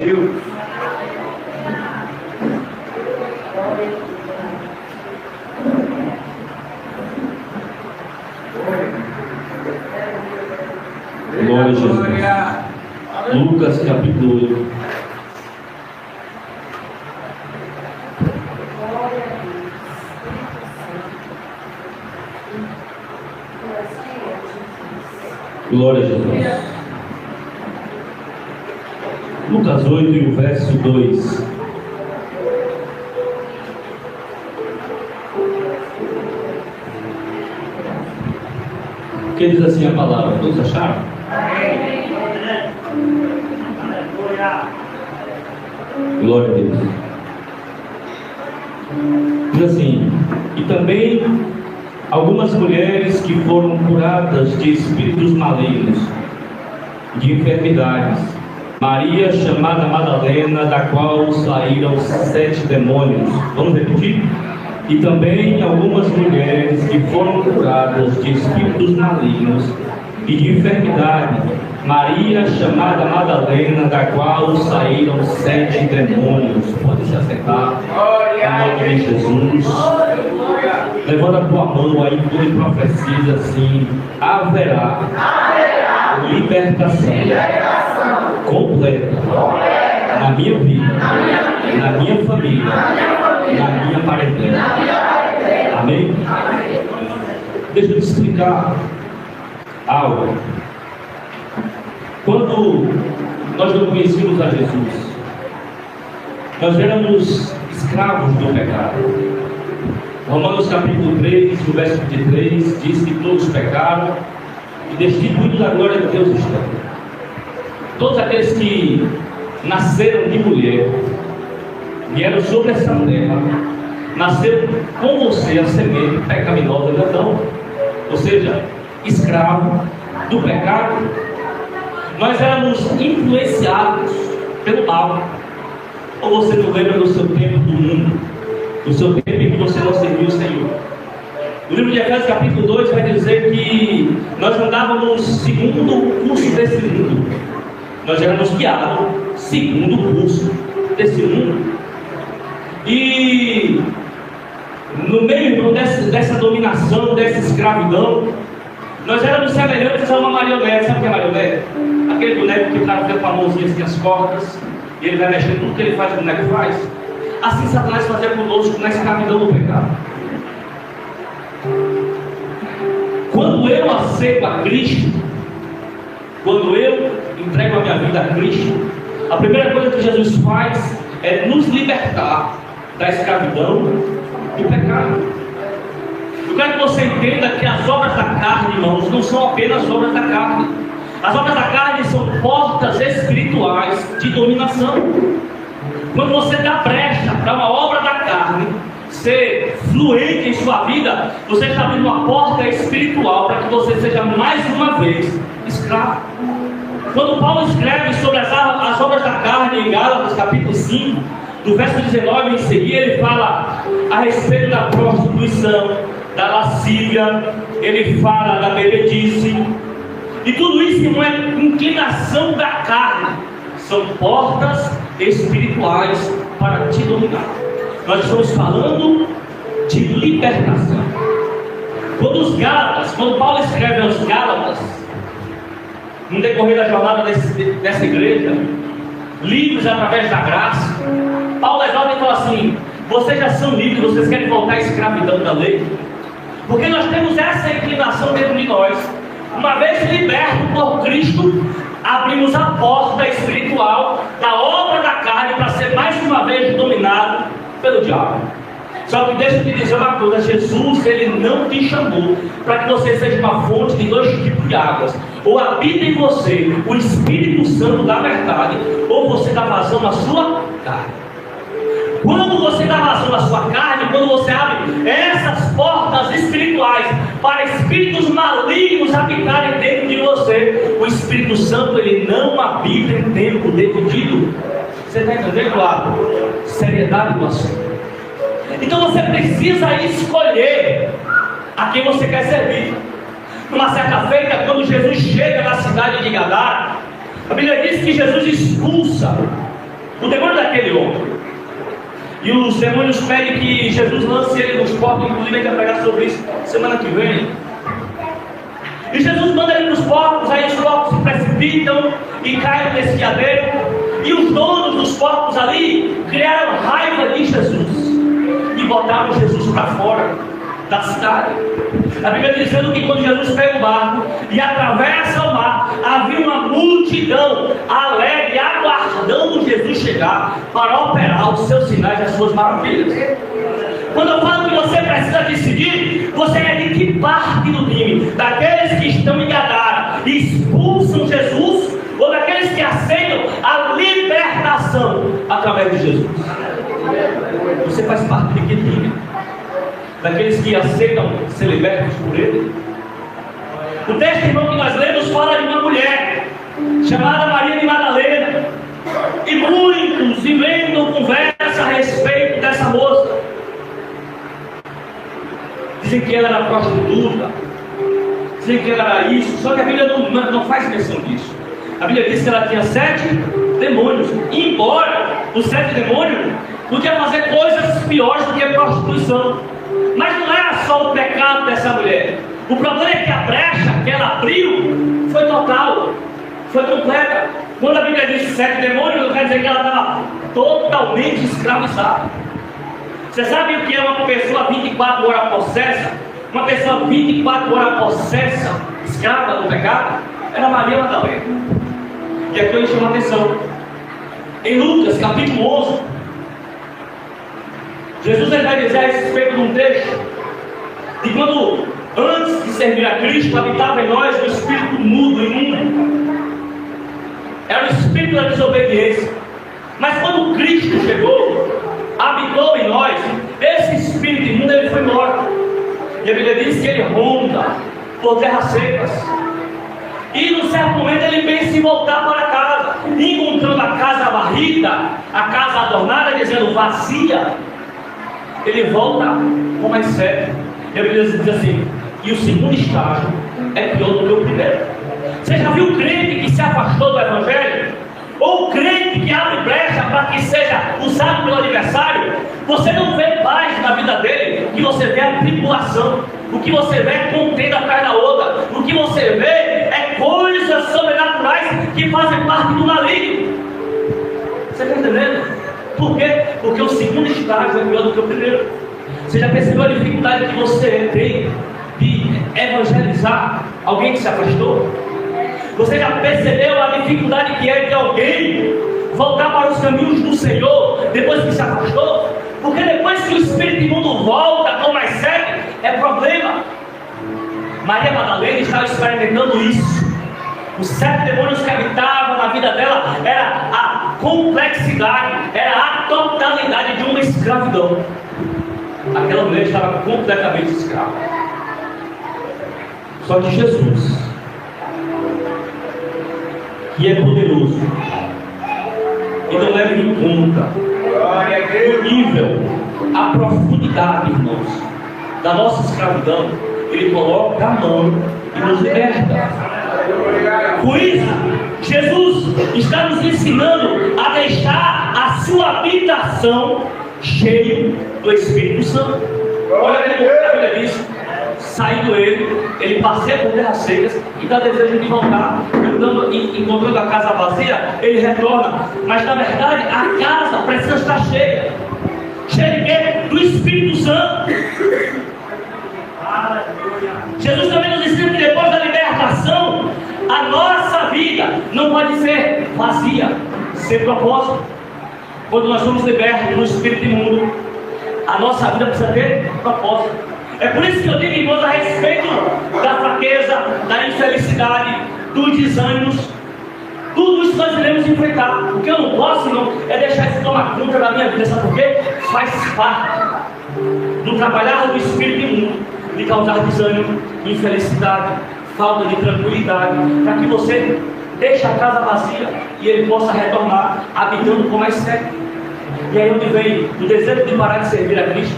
Glória a Jesus. Lucas capítulo 8. Glória a Jesus. Lucas 8 e o verso 2. Que diz assim a palavra? Todos acharam? Glória a Deus. Diz assim: e também algumas mulheres que foram curadas de espíritos malignos, de enfermidades. Maria, chamada Madalena, da qual saíram 7 demônios. Vamos repetir? E também algumas mulheres que foram curadas de espíritos malignos e de enfermidade. Maria, chamada Madalena, da qual saíram 7 demônios. Pode se acertar. Em nome de Jesus. Levanta a tua mão aí e profetiza assim: haverá libertação completa na minha vida, na minha família, na minha parentela. Amém? Deixa eu te explicar algo. Quando nós não conhecíamos a Jesus, nós éramos escravos do pecado. Romanos capítulo 3, no verso 23, diz que todos pecaram e destituídos da glória de Deus estão. Todos aqueles que nasceram de mulher, vieram sobre essa terra, nasceram com você, a semente pecaminosa de Adão, ou seja, escravo do pecado. Nós éramos influenciados pelo mal. Ou você não lembra do seu tempo do mundo, do seu tempo em que você não serviu o Senhor? O livro de Efésios capítulo 2 vai dizer que nós andávamos segundo o curso desse mundo. Nós éramos guiados segundo o curso desse mundo. E no meio dessa dominação, dessa escravidão, nós éramos semelhantes a uma marionete. Sabe o que é marionete? Aquele boneco que está com a mãozinha assim, as cordas, e ele vai mexendo tudo que ele faz, o boneco faz. Assim Satanás fazia conosco na escravidão do pecado. Quando eu aceito a Cristo, quando eu entrego a minha vida a Cristo, a primeira coisa que Jesus faz é nos libertar da escravidão do pecado. Eu quero que você entenda que as obras da carne, irmãos, não são apenas obras da carne. As obras da carne são portas espirituais de dominação. Quando você dá brecha para uma obra da carne ser fluente em sua vida, você está abrindo uma porta espiritual para que você seja mais uma vez escravo. Quando Paulo escreve sobre as obras da carne em Gálatas capítulo 5, do verso 19 em seguida, ele fala a respeito da prostituição, da lascívia, ele fala da bebedice, e tudo isso não é inclinação da carne, são portas espirituais para te dominar. Nós estamos falando de libertação. Quando Paulo escreve aos Gálatas, no decorrer da jornada dessa igreja, livres através da graça, Paulo exalta e fala assim: vocês já são livres, vocês querem voltar à escravidão da lei? Porque nós temos essa inclinação dentro de nós. Uma vez liberto por Cristo, abrimos a porta espiritual da obra da carne para ser mais uma vez dominado pelo diabo. Só que deixa eu te dizer uma coisa: Jesus, ele não te chamou para que você seja uma fonte de 2 tipos de águas. Ou habita em você o Espírito Santo da verdade, ou você dá vazão à sua carne. Quando você dá vazão à sua carne, quando você abre essas portas espirituais para espíritos malignos habitarem dentro de você, o Espírito Santo, ele não habita em tempo dividido. Você está entendendo, claro? Seriedade do assunto. Então você precisa escolher a quem você quer servir. Numa certa feita, quando Jesus chega na cidade de Gadara, a Bíblia diz que Jesus expulsa o demônio daquele homem. E os demônios pedem que Jesus lance ele nos porcos, inclusive a gente vai pregar sobre isso semana que vem. E Jesus manda ele nos porcos, aí os porcos se precipitam e caem no desfiadeiro. E os donos dos porcos ali criaram raiva de Jesus e botaram Jesus para fora da cidade. A Bíblia diz dizendo que quando Jesus pega o barco e atravessa o mar, havia uma multidão alegre, aguardando Jesus chegar para operar os seus sinais e as suas maravilhas. Quando eu falo que você precisa decidir, você é de que parte do time? Daqueles que estão em Gadara e expulsam Jesus, ou daqueles que aceitam a libertação através de Jesus? Você faz parte de que time? Daqueles que aceitam ser libertos por Ele? O texto, irmão, que nós lemos fala de uma mulher chamada Maria de Madalena, e muitos inventam conversa a respeito dessa moça. Dizem que ela era prostituta, dizem que ela era isso, só que a Bíblia não faz menção disso. A Bíblia diz que ela tinha 7 demônios, embora os 7 demônios podiam fazer coisas piores do que a prostituição. Mas não era só o pecado dessa mulher. O problema é que a brecha que ela abriu foi total, foi completa. Quando a Bíblia diz 7 demônios, não quer dizer que ela estava totalmente escravizada. Você sabe o que é uma pessoa 24 horas possessa? Uma pessoa 24 horas possessa, escrava do pecado? Era Maria Madalena. E aqui eu chamo a atenção. Em Lucas capítulo 11, Jesus vai dizer a respeito de um trecho de quando, antes de servir a Cristo, habitava em nós o espírito mudo, imundo. Era o espírito da desobediência. Mas quando Cristo chegou, habitou em nós, esse espírito imundo, ele foi morto. E a Bíblia diz que ele ronda por terras secas. E num certo momento ele pensa em voltar para casa, encontrando a casa varrida, a casa adornada, dizendo vazia. Ele volta com mais sede. E a Bíblia diz assim: e o segundo estágio é pior do que o primeiro. Você já viu o crente que se afastou do Evangelho? Ou o crente que abre brecha para que seja usado pelo adversário? Você não vê paz na vida dele. O que você vê é tribulação. O que você vê é contenda atrás da outra. O que você vê é coisas sobrenaturais que fazem parte do maligno. Você está entendendo? Por quê? Porque o segundo estágio é pior do que o primeiro. Você já percebeu a dificuldade que você tem de evangelizar alguém que se afastou? Você já percebeu a dificuldade que é de alguém voltar para os caminhos do Senhor depois que se afastou? Porque depois que o espírito imundo volta com mais sede, é problema. Maria Madalena estava experimentando isso. Os 7 demônios que habitavam na vida dela era a complexidade, era a totalidade de uma escravidão. Aquela mulher estava completamente escrava. Só que Jesus, que é poderoso e não leva em conta o nível, a profundidade, irmãos, da nossa escravidão, Ele coloca a mão e nos liberta. Por isso, Jesus está nos ensinando a deixar a sua habitação cheio do Espírito Santo. Olha como a Bíblia diz: saindo ele passeia por terras secas e dá desejo de voltar. Encontrando a casa vazia, ele retorna. Mas na verdade a casa precisa estar cheia. Cheia de quê? Do Espírito Santo. Jesus também nos ensina que depois da libertação, a nossa vida não pode ser vazia, sem propósito. Quando nós somos libertos do espírito imundo, a nossa vida precisa ter propósito. É por isso que eu digo, irmãos, a respeito da fraqueza, da infelicidade, dos desânimos, tudo isso nós iremos enfrentar. O que eu não posso, não, é deixar isso tomar conta da minha vida. Sabe por quê? Faz parte do trabalhar do espírito imundo, de causar desânimo, infelicidade, falta de tranquilidade, para que você deixe a casa vazia e ele possa retornar habitando com mais sede. E aí onde vem o desejo de parar de servir a Cristo,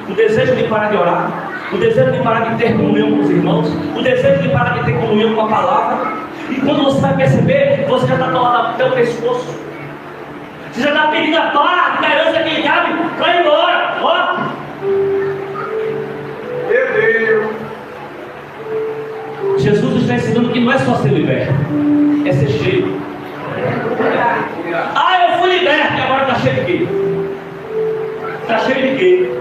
o desejo de parar de orar, o desejo de parar de ter comunhão com os irmãos, o desejo de parar de ter comunhão com a palavra. E quando você vai perceber, você já está colado até o pescoço. Você já está pedindo a parte da herança que lhe cabe para ir embora. Ó. Meu Deus. Jesus está ensinando que não é só ser liberto, é ser cheio. Ah, eu fui liberto e agora está cheio de quê? Está cheio de quê?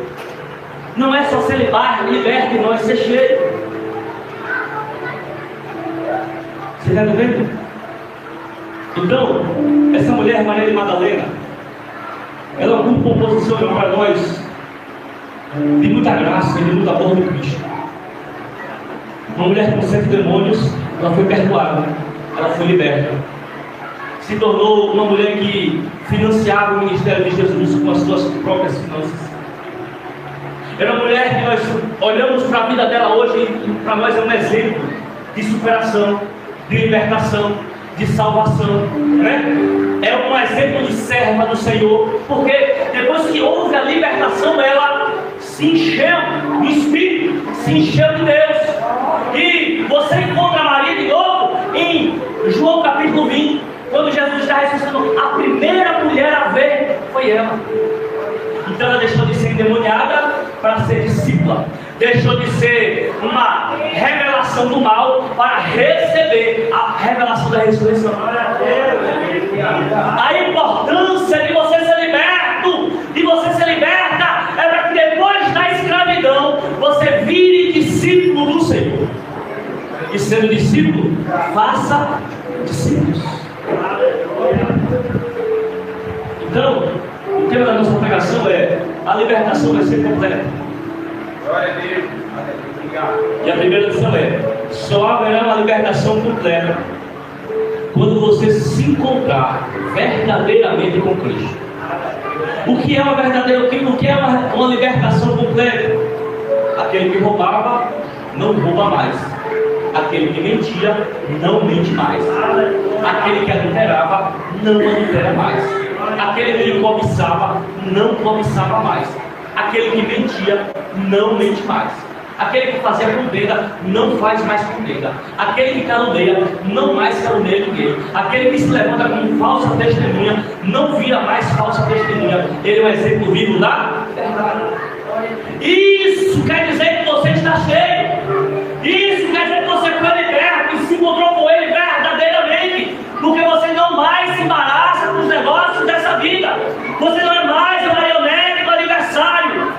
Não é só ser liberto e não é ser cheio. Você está entendendo? Então, essa mulher, Maria de Madalena, ela ocupa uma posição para nós de muita graça e de muito amor de Cristo. Uma mulher com 7 demônios, ela foi perdoada, ela foi liberta. Se tornou uma mulher que financiava o ministério de Jesus com as suas próprias finanças. Era uma mulher que nós olhamos para a vida dela hoje e para nós é um exemplo de superação, de libertação, de salvação, né? É um exemplo de serva do Senhor, porque depois que houve a libertação, ela se encheu do Espírito, se encheu de Deus. E você encontra Maria de novo em João capítulo 20, quando Jesus está ressuscitando. A primeira mulher a ver foi ela. Então ela deixou de ser endemoniada para ser discípula. Deixou de ser uma revelação do mal para receber a revelação da ressurreição. A importância de você ser liberto, de você ser liberta, é para que depois da escravidão você vire discípulo do Senhor. E sendo discípulo, faça discípulos. Então, o tema da nossa pregação é: a libertação vai ser completa. Glória a Deus. E a primeira lição é: só haverá uma libertação completa quando você se encontrar verdadeiramente com Cristo. O que é uma verdadeira? O que é uma libertação completa? Aquele que roubava não rouba mais. Aquele que mentia não mente mais. Aquele que adulterava não adultera mais. Aquele que cobiçava não cobiçava mais. Aquele que mentia não mente mais. Aquele que fazia contenda não faz mais contenda. Aquele que caluneia não mais caluneia ninguém. Aquele que se levanta como falsa testemunha não vira mais falsa testemunha. Ele é um exemplo vivo da verdade. Isso quer dizer que você está cheio. Isso quer dizer que você foi liberto e se encontrou com Ele verdadeiramente. Porque você não mais se embaraça com os negócios dessa vida. Você não é mais o marionete do aniversário.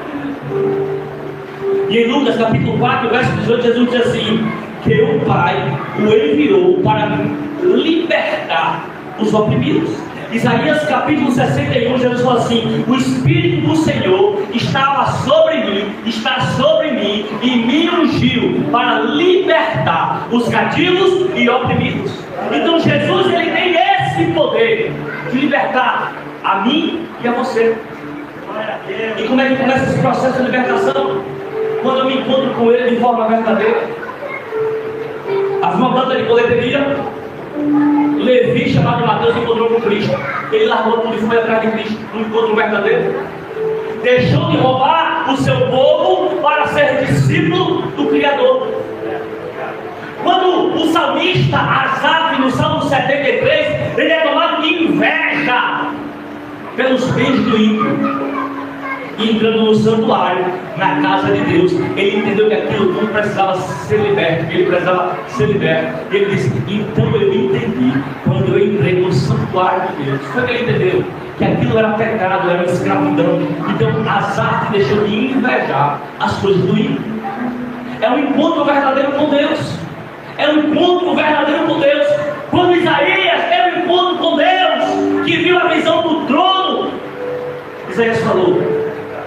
E em Lucas capítulo 4, verso 18, Jesus diz assim: que o Pai o enviou para libertar os oprimidos. Isaías capítulo 61, Jesus falou assim: o Espírito do Senhor estava sobre mim, está sobre mim, e me ungiu para libertar os cativos e oprimidos. Então Jesus, ele tem esse poder de libertar a mim e a você. E como é que começa esse processo de libertação? Quando eu me encontro com Ele de forma verdadeira. Havia uma banda de coleteria. Levi, chamado Mateus, encontrou com Cristo. Ele largou tudo e foi atrás de Cristo. Um encontro verdadeiro. Deixou de roubar o seu povo para ser discípulo do Criador. Quando o salmista Asaf, no Salmo 73, ele é tomado de inveja pelos bens do ímpio. E entrando no santuário, na casa de Deus, ele entendeu que aquilo não precisava ser liberto, que ele precisava ser liberto. E ele disse: então eu entendi, quando eu entrei no santuário de Deus, foi que ele entendeu que aquilo era pecado, era escravidão. Então Asaf deixou de invejar as coisas do ímpio. É um encontro verdadeiro com Deus. É um encontro verdadeiro com Deus. Quando Isaías teve um encontro com Deus, que viu a visão do trono, Isaías falou: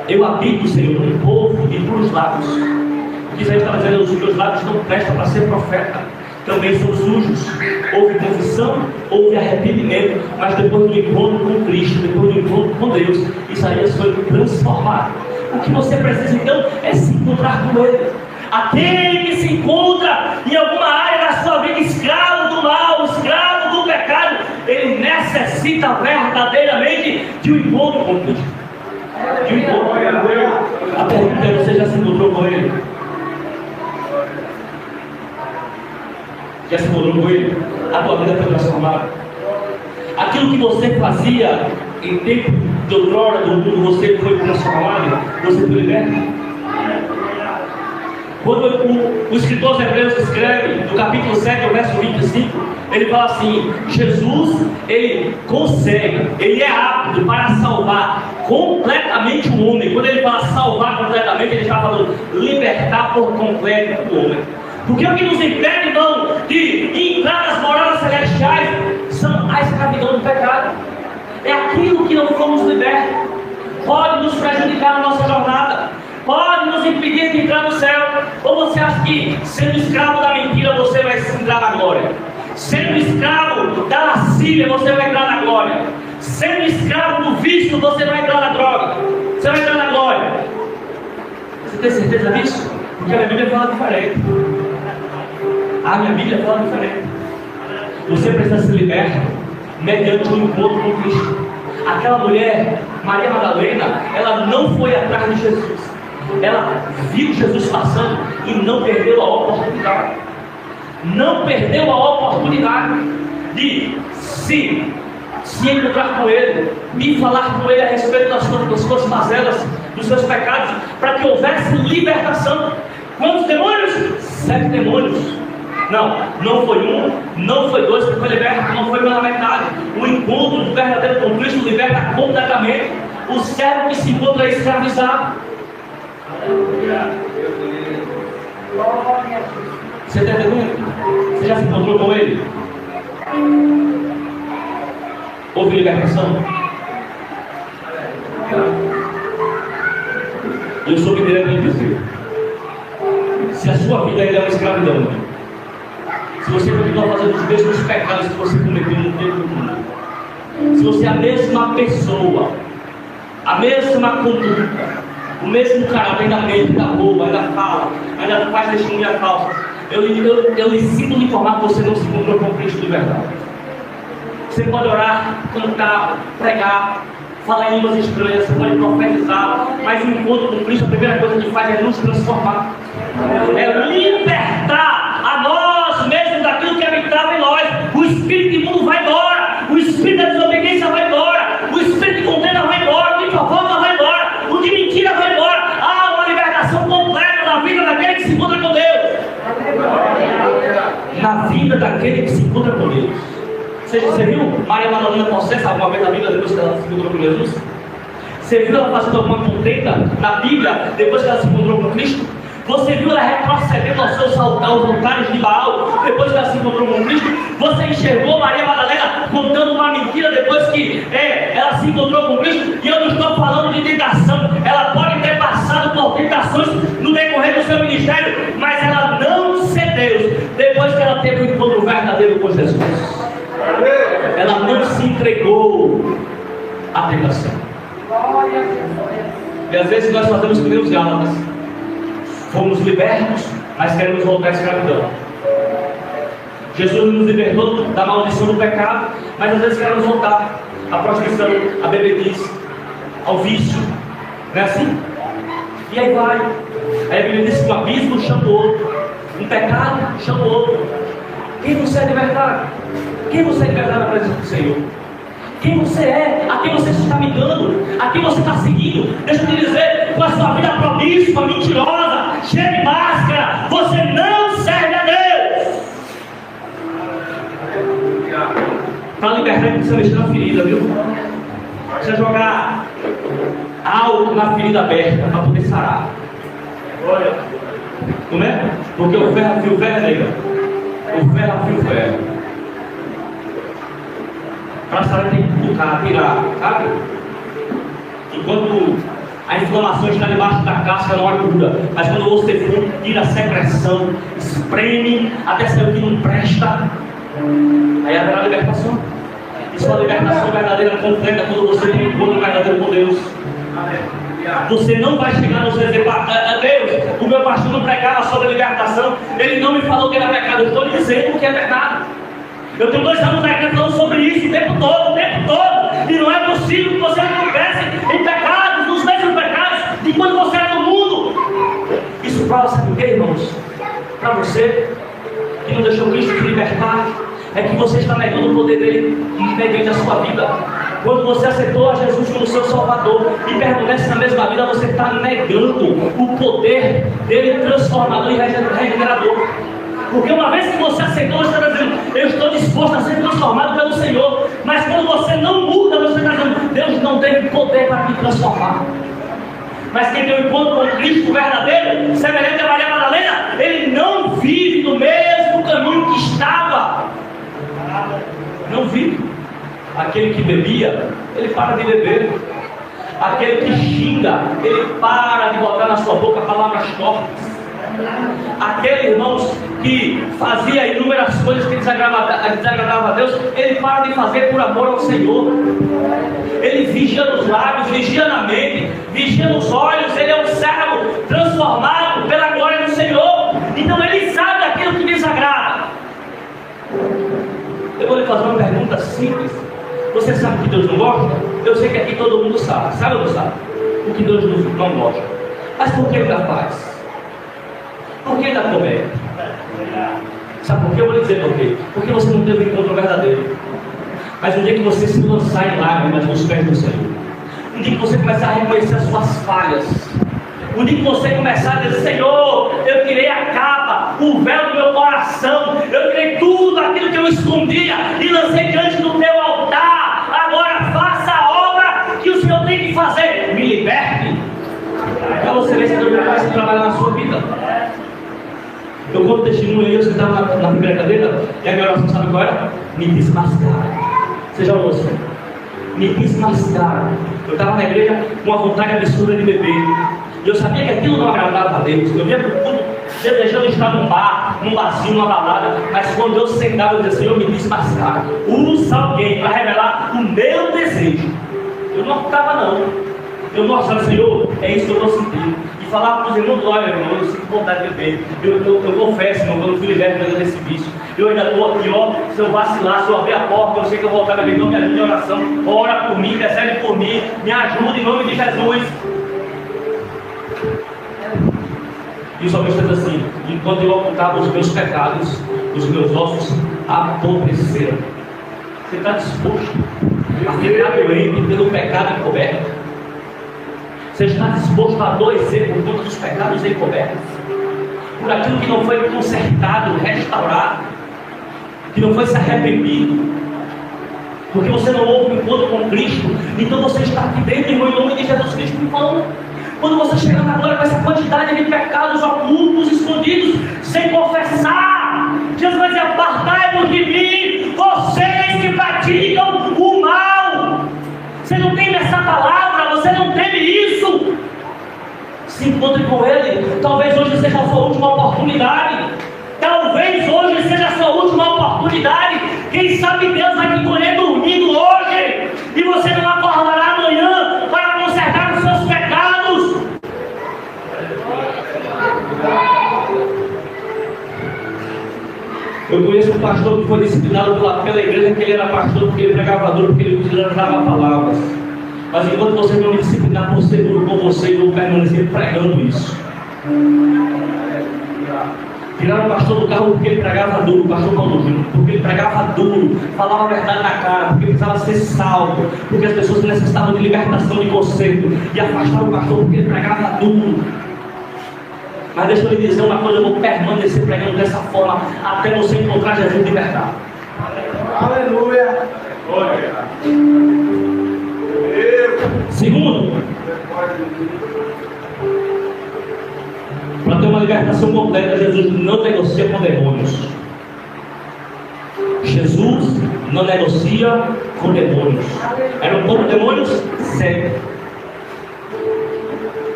eu habito, Senhor, num povo de puros lábios. O que Isaías estava dizendo: os meus lábios não prestam para ser profeta, também são sujos. Houve confissão, houve arrependimento, mas depois do encontro com Cristo, depois do encontro com Deus, Isaías foi transformado. O que você precisa então é se encontrar com Ele. Aquele que se encontra em alguma área da sua vida escravo do mal, escravo do pecado, ele necessita verdadeiramente de um encontro com Cristo. De um encontro. A pergunta é: você já se encontrou com Ele? Já se encontrou com Ele? A tua vida foi transformada. Aquilo que você fazia em tempo de outrora do mundo você foi transformado, você foi liberto. Quando o escritor de Hebreus escreve, no capítulo 7, o verso 25, ele fala assim: Jesus, ele consegue, ele é apto para salvar completamente o homem. Quando ele fala salvar completamente, ele está falando libertar por completo o homem. Porque o que nos impede, irmão, de entrar nas moradas celestiais são a escravidão do pecado. É aquilo que não fomos libertos. Pode nos prejudicar na nossa jornada, pode nos impedir de entrar no céu. Ou você acha que sendo escravo da mentira você vai entrar na glória? Sendo escravo da lascívia você vai entrar na glória? Sendo escravo do vício você vai entrar na droga? Você vai entrar na glória? Você tem certeza disso? Porque a minha Bíblia fala diferente. A minha Bíblia fala diferente. Você precisa ser liberto mediante um encontro com Cristo. Aquela mulher, Maria Madalena, ela não foi atrás de Jesus. Ela viu Jesus passando e não perdeu a oportunidade. Não perdeu a oportunidade de se encontrar com Ele, de falar com Ele a respeito das suas mazelas, dos seus pecados, para que houvesse libertação. Quantos demônios? 7 demônios. Não foi um, não foi dois que foi liberto, não foi pela metade. O encontro do verdadeiro com Cristo liberta completamente. O servo que se encontra escravizado. Você está entendendo? Você já se encontrou com Ele? Houve libertação? Eu sou mineiro em dizer: se a sua vida ainda é uma escravidão, se você continua fazendo os mesmos pecados que você cometeu no tempo do mundo, se você é a mesma pessoa, a mesma conduta, o mesmo caráter, ainda mente, ainda rouba, ainda fala, ainda faz testemunha falsa, eu lhe sinto lhe informar que você não se encontrou com Cristo de verdade. Você pode orar, cantar, pregar, falar em línguas estranhas, você pode profetizar, mas o encontro com Cristo, a primeira coisa que faz é nos transformar, é libertar a nós mesmos daquilo que habitava em nós. O espírito imundo vai embora, o espírito da desobediência vai embora, o espírito de contenda vai embora, o de fofoca vai embora, o de mentira vai embora. Há uma libertação completa na vida daquele que se encontra com Deus. Na vida daquele que se encontra com Deus. Você viu Maria Madalena possessa alguma vez na Bíblia depois que ela se encontrou com Jesus? Você viu ela fazendo alguma contenda na Bíblia depois que ela se encontrou com Cristo? Você viu ela retrocedendo aos seus altares de Baal depois que ela se encontrou com Cristo? Você enxergou Maria Madalena contando uma mentira depois que ela se encontrou com Cristo? E eu não estou falando de tentação. Ela pode ter passado por tentações no decorrer do seu ministério, mas ela não cedeu depois que ela teve um encontro verdadeiro com Jesus. Ela não se entregou à tentação. E às vezes nós fazemos que nem os Gálatas. Fomos libertos, mas queremos voltar à escravidão. Jesus nos libertou da maldição do pecado, mas às vezes queremos voltar à prostituição, à bebedice, ao vício. Não é assim? E aí vai. Aí a Bíblia diz que o abismo chama o outro, um pecado chama o outro. Quem você é libertado? Quem você é libertado na presença do Senhor? Quem você é? A quem você está amigando? A quem você está seguindo? Deixa eu te dizer, com a sua vida promíscua, mentirosa, cheia de máscara, você não serve a Deus. Para libertar, precisa mexer na ferida, viu? Precisa jogar algo na ferida aberta para poder sarar. Olha, não é? Porque o ferro afia o ferro, nega. O ferro afia o ferro. Para sarar tem que tocar, tirar, sabe? Enquanto a inflamação está debaixo da casca, não há cura. Mas quando você for, tira a secreção, espreme até sair o que não presta, aí haverá libertação. E sua libertação verdadeira completa quando você tem um encontro verdadeiro com Deus. Você não vai chegar no seu dizer: Deus, o meu pastor não pregava sobre libertação, ele não me falou que era pecado. Eu estou lhe dizendo que é pecado. Eu tenho 2 anos falando sobre isso o tempo todo. E não é possível que você acontece em pecados, nos mesmos pecados, de quando você era no mundo. Isso prova, sabe o que, irmãos? Para você que não deixou Cristo te libertar, é que você está negando o poder dele mediante a sua vida. Quando você aceitou a Jesus como seu Salvador e permanece na mesma vida, você está negando o poder dele transformador e regenerador. Porque uma vez que você aceitou, você está dizendo: eu estou disposto a ser transformado pelo Senhor. Mas quando você não muda, você está dizendo: Deus não tem poder para me transformar. Mas quem tem um encontro com Cristo verdadeiro, semelhante a Maria Madalena, ele não vive no mesmo caminho que estava. Não vive. Aquele que bebia, ele para de beber. Aquele que xinga, ele para de botar na sua boca palavras tortas. Aquele, irmãos, que fazia inúmeras coisas que desagradavam a Deus, ele para de fazer por amor ao Senhor. Ele vigia nos lábios, vigia na mente, vigia nos olhos. Ele é um servo transformado pela glória do Senhor. Então ele sabe aquilo que desagrada. Eu vou lhe fazer uma pergunta simples. Você sabe que Deus não gosta? Eu sei que aqui todo mundo sabe. Sabe ou não sabe? O que Deus não gosta. Mas por que ele faz? Por que da comédia? Sabe por quê? Eu vou lhe dizer por quê. Porque você não teve um encontro verdadeiro. Mas um dia que você se lançar em lágrimas nos pés do Senhor, um dia que você começar a reconhecer as suas falhas, um dia que você começar a dizer: Senhor, eu tirei a capa, o véu do meu coração, eu tirei tudo aquilo que eu escondia e lancei diante do teu altar. Agora faça a obra que o Senhor tem que fazer. Me liberte. Para você ver se Deus vai trabalhar na sua vida. Eu conto testemunho aí, você estava na primeira cadeira, e a minha oração sabe qual era? Me desmascara. Você já ouviu? Me desmascara. Eu estava na igreja com uma vontade absurda de beber. E eu sabia que aquilo não agradava a Deus. Eu via para o culto desejando estar num bar, num barzinho, numa balada. Mas quando eu sentava, eu dizia: Senhor, me desmascara. Usa alguém para revelar o meu desejo. Eu não estava não. Eu mostrava: Senhor, é isso que eu estou sentindo. E falava para os irmãos: olha, irmão, eu sinto vontade de beber. Eu confesso, irmão, quando eu fui liberto desse vício. Eu ainda estou aqui, ó. Se eu vacilar, se eu abrir a porta, eu sei que eu vou voltar a beber. Então me ajude em oração. Ora por mim, intercede por mim. Me ajuda em nome de Jesus. E o salmista diz assim: enquanto eu ocultava os meus pecados, os meus ossos apodreceram. Você está disposto a ficar doente pelo pecado encoberto? Você está disposto a adoecer por conta dos pecados encobertos? Por aquilo que não foi consertado, restaurado, que não foi se arrependido? Porque você não houve um encontro com Cristo. Então você está aqui dentro, irmão, em nome de Jesus Cristo, me falando. Quando você chegar na glória com essa quantidade de pecados ocultos, escondidos, sem confessar, Jesus vai dizer: apartai-vos de mim, vocês que praticam o mal. Você não teme essa palavra, você não teme isso. Se encontre com Ele. Talvez hoje seja a sua última oportunidade. Talvez hoje seja a sua última oportunidade. Quem sabe Deus vai te colher dormindo hoje, e você não acordará amanhã para consertar os seus pecados. Eu conheço um pastor que foi disciplinado pela igreja, que ele era pastor porque ele pregava duro, porque ele usava palavras. Mas enquanto você não me disciplinar por ser duro com você, eu vou permanecer pregando isso. Tiraram o pastor do carro porque ele pregava duro, o pastor Paulo Júnior, porque ele pregava duro, falava a verdade na cara, porque ele precisava ser salvo, porque as pessoas necessitavam de libertação de conceito, e afastaram o pastor porque ele pregava duro. Mas deixa eu lhe dizer uma coisa: eu vou permanecer pregando dessa forma até você encontrar Jesus de verdade. Aleluia! Segundo, para ter uma libertação completa, Jesus não negocia com demônios. Jesus não negocia com demônios. Eram poucos demônios? 7.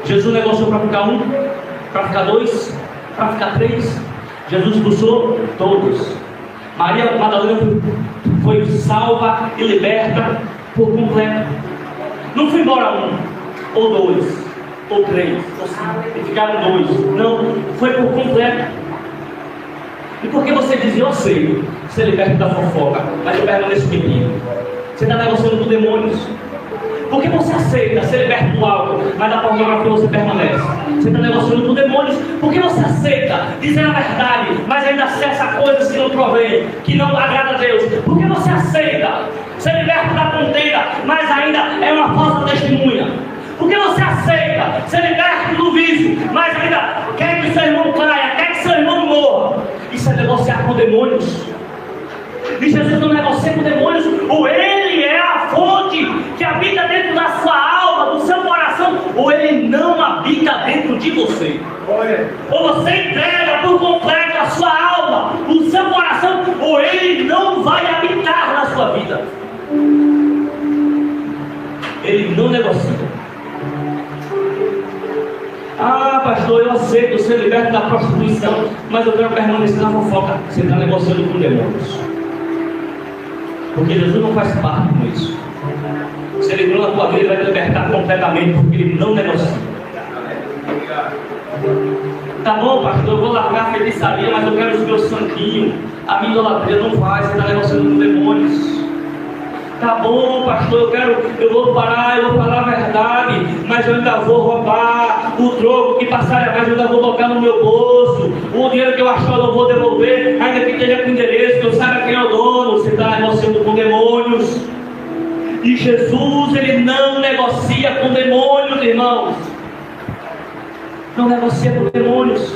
Jesus negociou para ficar 1, para ficar 2, para ficar 3. Jesus expulsou todos. Maria Madalena foi salva e liberta por completo. Não foi embora 1, ou 2, ou 3, ou 5, e ficaram 2. Não, foi por completo. E por que você diz: eu sei ser liberto da fofoca, mas eu permaneço menino? Você está negociando com demônios. Por que você aceita ser liberto do álcool, mas da pornografia você permanece? Você está negociando com demônios. Por que você aceita dizer a verdade, mas ainda acessa coisas que não provém, que não agrada a Deus? Por que você aceita ser liberto da contenda, mas ainda é uma falsa testemunha. Porque você aceita ser liberto do vício, mas ainda quer que seu irmão caia, quer que seu irmão morra. Isso é negociar com demônios. E Jesus não negocia com demônios. Ou Ele é a fonte que habita dentro da sua alma, do seu coração, ou Ele não habita dentro de você. Ou você entrega por completo a sua alma, o seu coração, ou Ele não vai habitar na sua vida. Ele não negocia. Ah, pastor, eu aceito ser liberto da prostituição, mas eu quero permanecer na fofoca. Você está negociando com demônios. Porque Jesus não faz parte com isso. Se Ele entrou na tua vida, Ele vai te libertar completamente, porque Ele não negocia. Tá bom, pastor, eu vou largar a feitiçaria, mas eu quero os meus santinhos. A minha idolatria não faz, você está negociando com demônios. Tá bom, pastor, eu vou falar a verdade, mas eu ainda vou roubar o troco que passar a mais, eu ainda vou colocar no meu bolso. O dinheiro que eu achar eu não vou devolver, ainda que esteja com endereço, que eu saiba quem é o dono. Você está negociando com demônios. E Jesus, Ele não negocia com demônios, irmãos. Não negocia com demônios.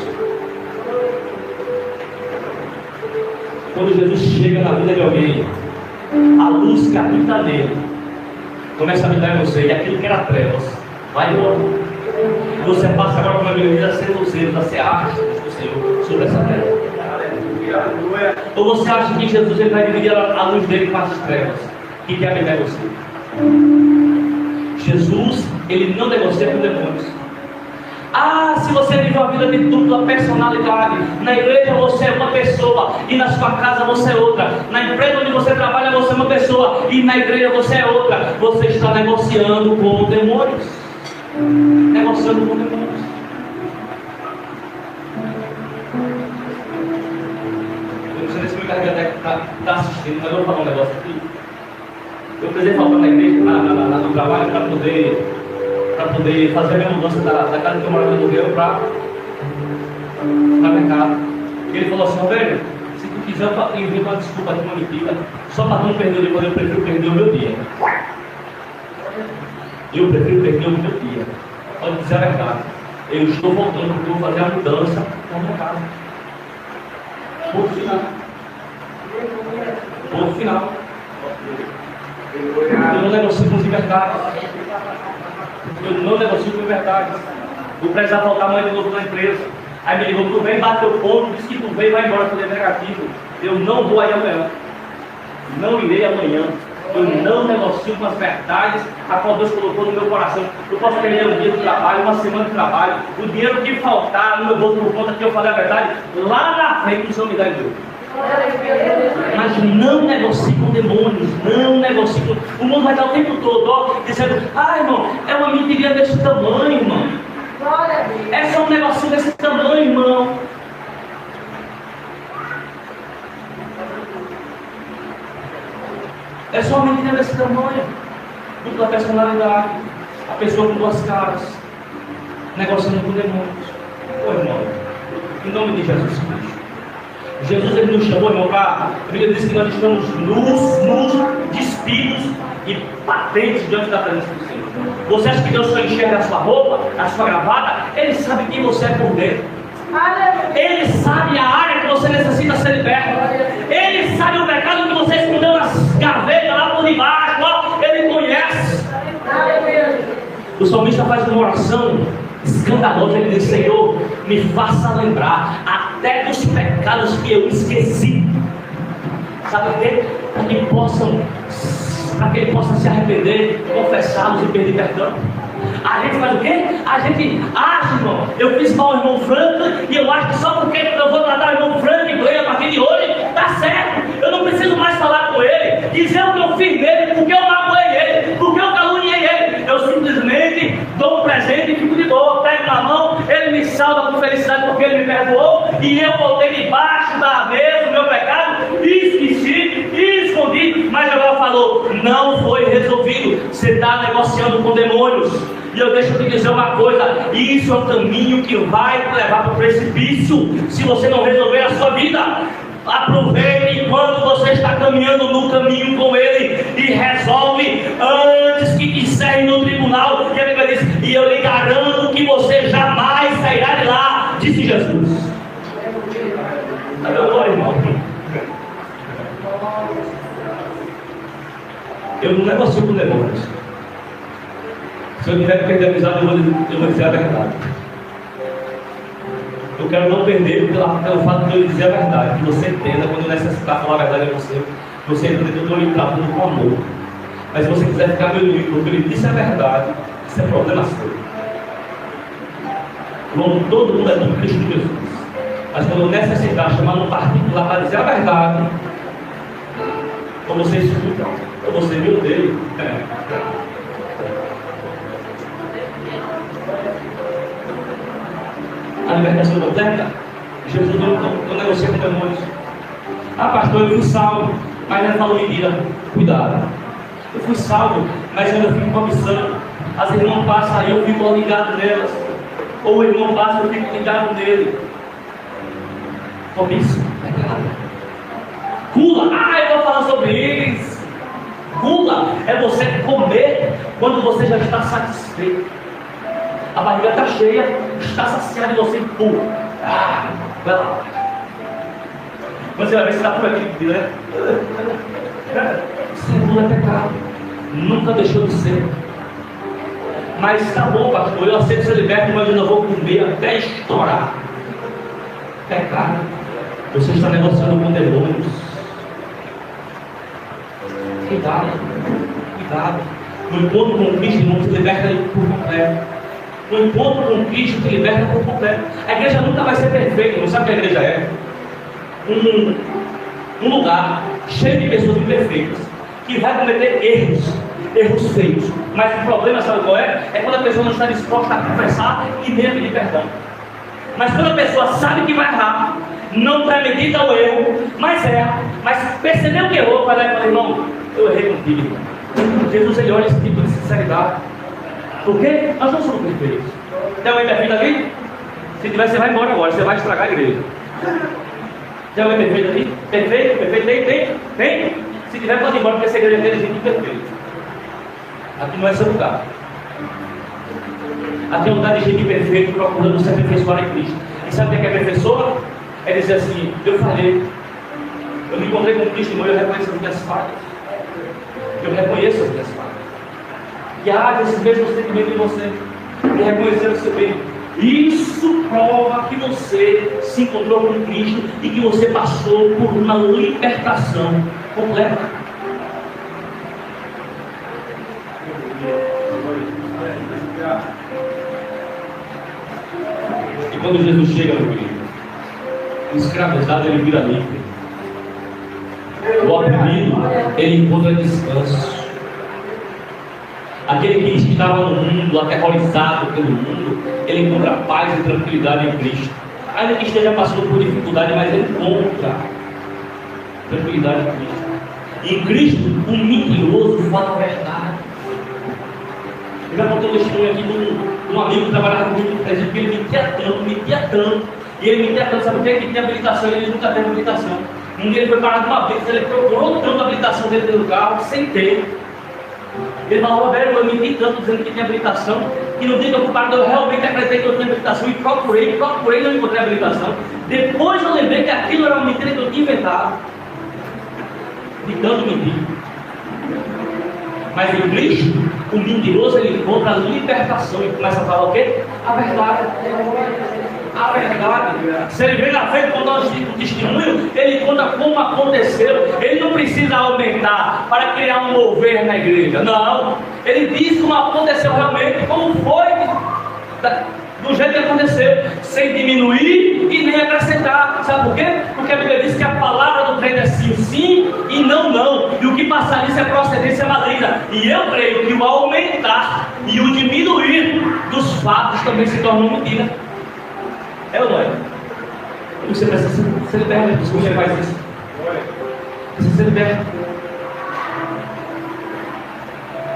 Quando Jesus chega na vida de alguém, a luz que habita nele começa a habitar em você, e aquilo que era trevas vai embora. Você passa agora para a vida a ser luzeiro, a ser arte do Senhor sobre essa terra. Ou você acha que Jesus ele vai dividir a luz dele com as trevas que quer habitar em você? Jesus, Ele não negocia com demônios. Ah, se você vive uma vida de dupla personalidade, na igreja você é uma pessoa e na sua casa você é outra, na empresa onde você trabalha você é uma pessoa e na igreja você é outra, você está negociando com demônios. Negociando com demônios. Eu não sei se o meu carregador está assistindo, mas eu vou falar um negócio aqui. Eu precisei faltar na igreja, no trabalho, para poder fazer a minha mudança da casa que eu morava no Rio para minha casa. E ele falou assim: velho, se tu quiser eu invento uma desculpa de uma mentira, só para não perder depois, eu prefiro perder o meu dia. Eu prefiro perder o meu dia. Pode dizer a verdade. Eu estou voltando porque eu vou fazer a mudança na minha casa. Ponto final. Ponto final. Eu não negocio com liberdade. Eu não negocio com liberdade. Vou precisar voltar amanhã de novo na empresa. Aí me ligou: tu vem, bateu o ponto, disse que tu vem e vai embora, fazer negativo. Eu não vou aí amanhã. Não irei amanhã. Eu não negocio com as verdades a qual Deus colocou no meu coração. Eu posso perder um dia de trabalho, uma semana de trabalho, o dinheiro que faltar no meu bolso por conta que eu falei a verdade, lá na frente o Senhor me dá em Deus. Mas não negocie com demônios, não negocie com... O mundo vai estar o tempo todo, ó, dizendo: ah, irmão, é uma mentirinha desse tamanho, irmão. É só um negocinho desse tamanho, irmão. É só uma mentira desse tamanho. Dupla personalidade. A pessoa com duas caras, negociando com demônios. Ô irmão, em nome de Jesus Cristo, Jesus ele nos chamou, irmão, para... A Bíblia diz que nós estamos nus, despidos e patentes diante da presença do Senhor. Você acha que Deus só enxerga a sua roupa, a sua gravata? Ele sabe quem você é por dentro. Ele sabe a área que você necessita ser liberto. Ele sabe o pecado que você escondeu nas gavetas lá por debaixo. Ele conhece. O salmista faz uma oração escandalosa. Ele diz: Senhor, me faça lembrar até dos pecados que eu esqueci. Sabe por quê? Para que ele possa se arrepender, confessá-los e pedir perdão. A gente faz o quê? A gente acha, irmão, eu fiz mal ao irmão Franklin e eu acho que só porque eu vou tratar o irmão Franklin com ele a partir de hoje, tá certo. Eu não preciso mais falar com ele, dizer o que eu fiz nele, porque eu magoei ele, porque eu caluniei ele. Eu simplesmente dou um presente e fico de boa, pego na mão, ele me salva com felicidade porque ele me perdoou e eu voltei debaixo da mesa do meu pecado, esqueci e escondi. Mas agora falou: não foi resolvido. Você está negociando com demônios. E eu deixo te dizer uma coisa: isso é um caminho que vai te levar para o precipício, se você não resolver a sua vida. Aproveite enquanto você está caminhando no caminho com Ele e resolve antes que te encerre no tribunal. E a Bíblia diz: e eu lhe garanto que você jamais sairá de lá, disse Jesus. Agora, irmão, eu não negocio com demônios. Se eu tiver que perder a amizade, eu vou dizer a verdade. Eu quero não perder pelo fato de eu dizer a verdade. Que você entenda, quando eu necessitar falar a verdade a você entenda que eu estou lhe tratando com amor. Mas se você quiser ficar meu inimigo porque ele disse a verdade, isso é problema seu. Todo mundo é do Cristo Jesus. Mas quando eu necessitar chamar no particular para dizer a verdade, ou você escuta, ou você me odeia. A libertação completa, Jesus não negocia com demônios. Ah, pastor, eu fui salvo, mas ele falou mentira. Cuidado. Eu fui salvo, mas eu fico cobiçando. As irmãs passam aí, eu fico ligado nelas. Ou o irmão passa, eu fico ligado nele. Cobiça, pecado. Gula, eu vou falar sobre isso. Gula é você comer quando você já está satisfeito. A barriga está cheia, está saciada e você pula. Vai lá. Você vai ver se está por aqui, né? Isso é pecado. Nunca deixou de ser. Mas está bom, pastor, eu aceito ser liberto, mas eu não vou comer até estourar. Pecado. Você está negociando com demônios. Cuidado. Cuidado. No encontro com Cristo, não se liberta por completo. No encontro com Cristo, te liberta por completo. A igreja nunca vai ser perfeita. Não sabe o que a igreja é? Um lugar cheio de pessoas imperfeitas que vai cometer erros feios. Mas o problema, sabe qual é? É quando a pessoa não está disposta a confessar e nem a pedir perdão. Mas quando a pessoa sabe que vai errar, não premedita o erro, mas erra, mas percebeu que errou, vai lá e fala: irmão, eu errei contigo. Jesus, ele olha esse tipo de sinceridade. Porque nós não somos perfeitos. Tem alguém perfeito aqui? Se tiver, você vai embora agora, você vai estragar a igreja. Tem alguém perfeito aqui? Perfeito? Tem? Se tiver, pode ir embora, porque essa igreja tem gente imperfeita. Aqui não é seu lugar. Aqui é um lugar de gente perfeita procurando se aperfeiçoar em Cristo. E sabe o que é aperfeiçoa? É dizer assim: eu falei, eu me encontrei com Cristo, irmão, eu reconheço as minhas falhas. Eu reconheço as minhas falhas. E haja esse mesmo sentimento em você, de reconhecer o seu bem. Isso prova que você se encontrou com Cristo e que você passou por uma libertação completa. E quando Jesus chega, meu querido, o escravizado ele vira livre. O oprimido ele encontra descanso. Aquele que estava no mundo, aterrorizado pelo mundo, ele encontra paz e tranquilidade em Cristo. Ainda que esteja passando por dificuldade, mas ele encontra tranquilidade em Cristo. Em Cristo, o mentiroso fala a verdade. Eu já contei um testemunho aqui de um amigo que trabalhava comigo no presídio, que ele mentia tanto. E ele mentia tanto, sabe o que? Que tinha habilitação, ele nunca teve habilitação. Um dia ele foi parado uma vez, ele procurou tanto a habilitação dentro do carro, sem ter. Ele falou: velho, eu menti tanto dizendo que tinha habilitação, que no dia que eu fui parado, eu realmente acreditei que eu tinha habilitação e procurei, não encontrei habilitação. Depois eu lembrei que aquilo era uma mentira que eu tinha inventado. De tanto mentir. Mas em Cristo, o mentiroso ele encontra a libertação e começa a falar o quê? A verdade. A verdade. Se ele vem na frente com o nosso testemunho, ele conta como aconteceu. Ele não precisa aumentar para criar um mover na igreja. Não. Ele diz como aconteceu realmente, como foi, do jeito que aconteceu, sem diminuir e nem acrescentar. Sabe por quê? Porque a Bíblia diz que a palavra do crente é sim, sim e não, não. E o que passar nisso é procedência maligna. E eu creio que o aumentar e o diminuir dos fatos também se tornam mentira. É ou não é? Você precisa ser liberto. Você faz isso. Precisa ser liberto.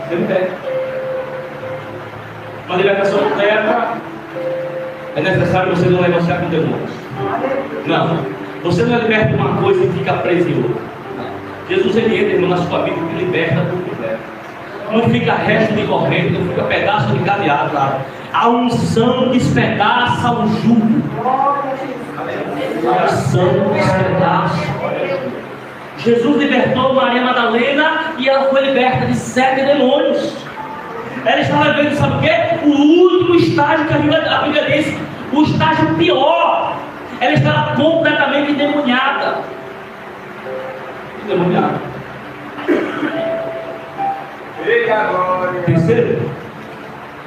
Ser liberto. Uma libertação completa. É necessário você não negociar com demônios. Não. Você não é liberto de uma coisa e fica preso em outra. Jesus, ele entra, irmão, na sua vida e liberta por completo. Não fica resto de corrente, não fica pedaço de cadeado, claro. A unção despedaça o jugo. A unção despedaça. Jesus libertou Maria Madalena e ela foi liberta de 7 demônios. Ela estava vendo, sabe o quê? O último estágio que a Bíblia diz, o estágio pior. Ela estava completamente endemoniada. Endemoniada. Terceiro,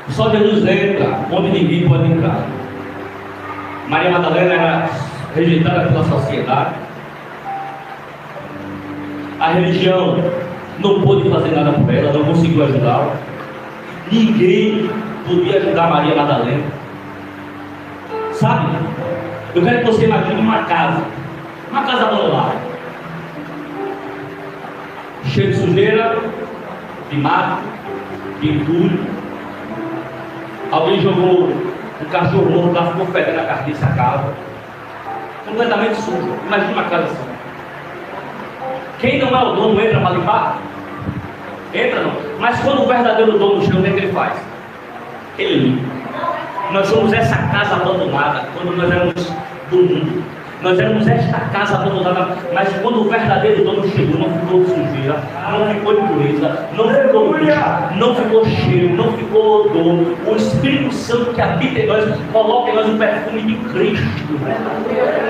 só Jesus entra onde ninguém pode entrar. Maria Madalena era rejeitada pela sociedade. A religião não pôde fazer nada por ela, não conseguiu ajudá-la. Ninguém podia ajudar Maria Madalena. Sabe? Eu quero que você imagine uma casa abandonada, cheia de sujeira, de mato, de entulho. Alguém jogou um cachorro morto lá, ficou fedendo a carniça a casa, completamente suja. Imagina uma casa assim. Quem não é o dono entra para limpar? Entra não. Mas quando o verdadeiro dono chega, o que é que ele faz? Ele limpa. Nós somos essa casa abandonada quando nós éramos do mundo. Nós éramos esta casa abandonada, mas quando o verdadeiro dono chegou, não ficou sujeira, não ficou impureza, não ficou lixo, não ficou cheiro, não ficou odor. O Espírito Santo que habita em nós, coloca em nós o perfume de Cristo,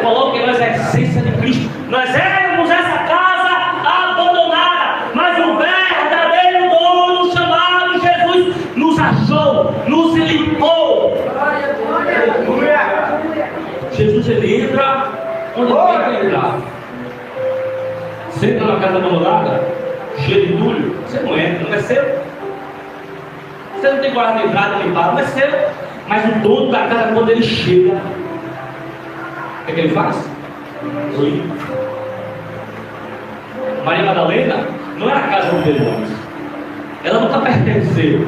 coloca em nós a essência de Cristo. Nós éramos essa casa abandonada, mas o verdadeiro dono chamado Jesus nos achou, nos limpou. Jesus, ele entra onde ninguém quer entrar. Você entra numa casa abandonada, cheia de entulho, você não entra, não é seu. Você não tem coragem de entrar, de limpar, não é seu. Mas o dono da casa, quando ele chega, o que é que ele faz? Limpa. Maria Madalena não era a casa dos demônios. Ela nunca pertenceu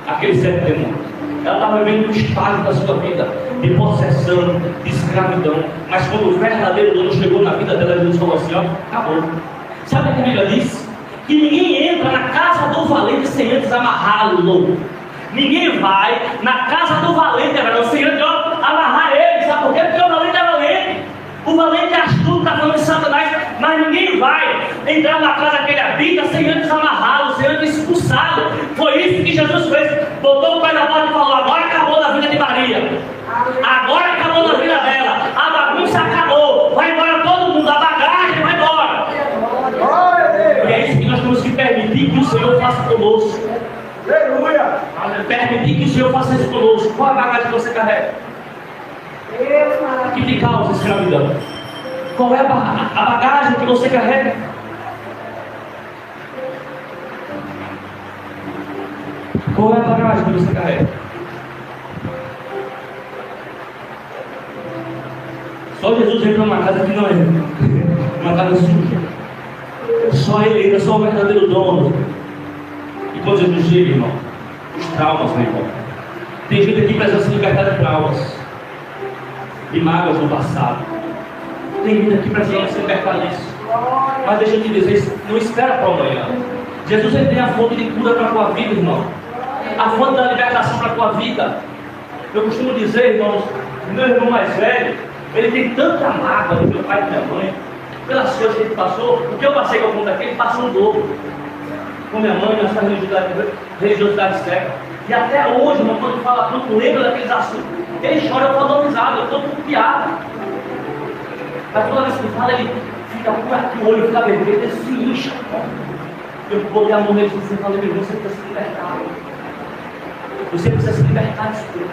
àqueles 7 demônios. Ela estava vivendo um estágio da sua vida de possessão, de escravidão. Mas quando o verdadeiro dono chegou na vida dela, Jesus falou assim: ó, acabou. Sabe o que a Bíblia diz? Que ninguém entra na casa do valente sem antes amarrá-lo. Ninguém vai na casa do valente, sem antes amarrar ele. Sabe por quê? Porque o valente é valente. O valente é astuto, está falando de Satanás. Mas ninguém vai entrar na casa que ele habita sem antes amarrá-lo, sem antes expulsá-lo. Foi isso que Jesus fez. Botou o pé na porta e falou: agora acabou na vida de Maria. Agora acabou na vida dela. A bagunça acabou. Vai embora todo mundo. A bagagem vai embora. E é isso que nós temos que permitir que o Senhor faça conosco. Aleluia. Permitir que o Senhor faça isso conosco. Qual a bagagem que você carrega? Que te causa escravidão? Qual é a bagagem que você carrega? Qual é a bagagem que você carrega? Só Jesus entra numa casa que não é uma casa suja. Só Ele entra, só o verdadeiro dono. E quando Jesus chega, irmão, os traumas vão embora. Tem gente aqui que precisa se libertar de traumas, de mágoas do passado. Tem gente aqui que precisa se libertar disso. Mas deixa eu te dizer, não espera para amanhã. Jesus, ele tem a fonte de cura para a tua vida, irmão. A fonte da libertação para a tua vida. Eu costumo dizer, irmãos, meu irmão mais velho, ele tem tanta mágoa do meu pai e minha mãe, pelas coisas que ele passou. O que eu passei com o mundo aqui, ele passou um dobro. Com minha mãe, nessa religiosidade cega. E até hoje, irmão, quando lembra daqueles assuntos, ele chora, eu falo risada, eu estou com piada. Mas toda vez que fala, ele fica por aqui, o olho fica vermelho, ele se incha. Eu vou dar a mão nele e você fala: meu irmão, você precisa se libertar. Você precisa se libertar disso tudo.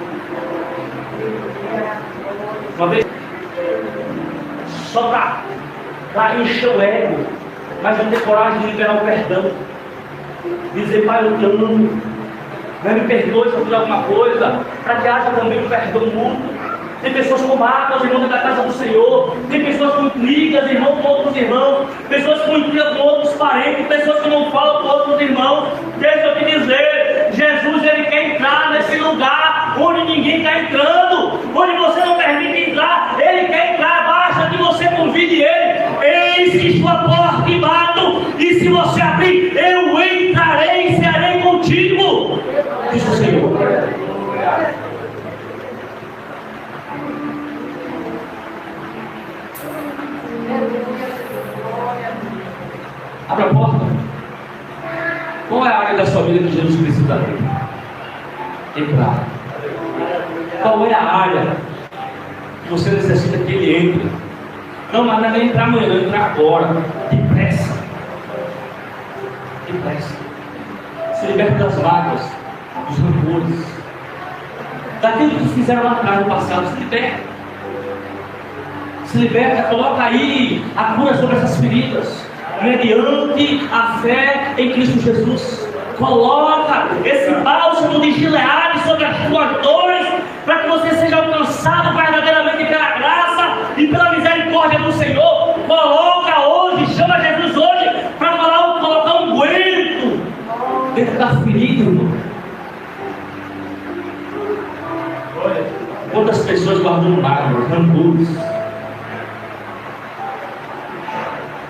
Uma vez, só para encher o ego, mas não ter coragem de liberar o perdão. Dizer: pai, eu te amo, mas me perdoe se eu fiz alguma coisa, para que haja também um perdão mútuo. Tem pessoas com mágoas, irmãos, da casa do Senhor. Tem pessoas com intrigas, irmãos, com outros irmãos. Pessoas com intrigas com outros parentes. Pessoas que não falam com outros irmãos. Deixa eu te dizer, Jesus, ele quer entrar nesse lugar onde ninguém está entrando, onde você não permite entrar. Ele quer entrar, basta que você convide Abra a porta. Qual é a área da sua vida que Jesus precisa ver? Entrar. Qual é a área que você necessita que Ele entre? Não, mas não é entrar amanhã, não é entrar agora. Depressa. Depressa. Se liberte das mágoas, dos rancores, daquilo que fizeram lá atrás no passado. Se liberta. Se liberta, coloca aí a cura sobre essas feridas, mediante a fé em Cristo Jesus. Coloca esse bálsamo de Gileade sobre as tuas dores, para que você seja alcançado verdadeiramente pela graça e pela misericórdia do Senhor. Coloca hoje, chama Jesus hoje para colocar um guento dentro da ferida, irmão. Quantas pessoas guardam mágoas, rancores?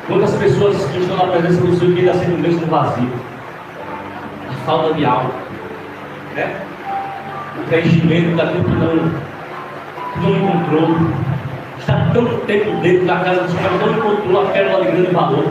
Quantas pessoas que estão na presença do Senhor que ainda sentem o mesmo vazio? A falta de algo, né? O preenchimento daquilo que não encontrou. Está tanto tempo dentro da casa do Senhor, não encontrou a pérola de grande valor.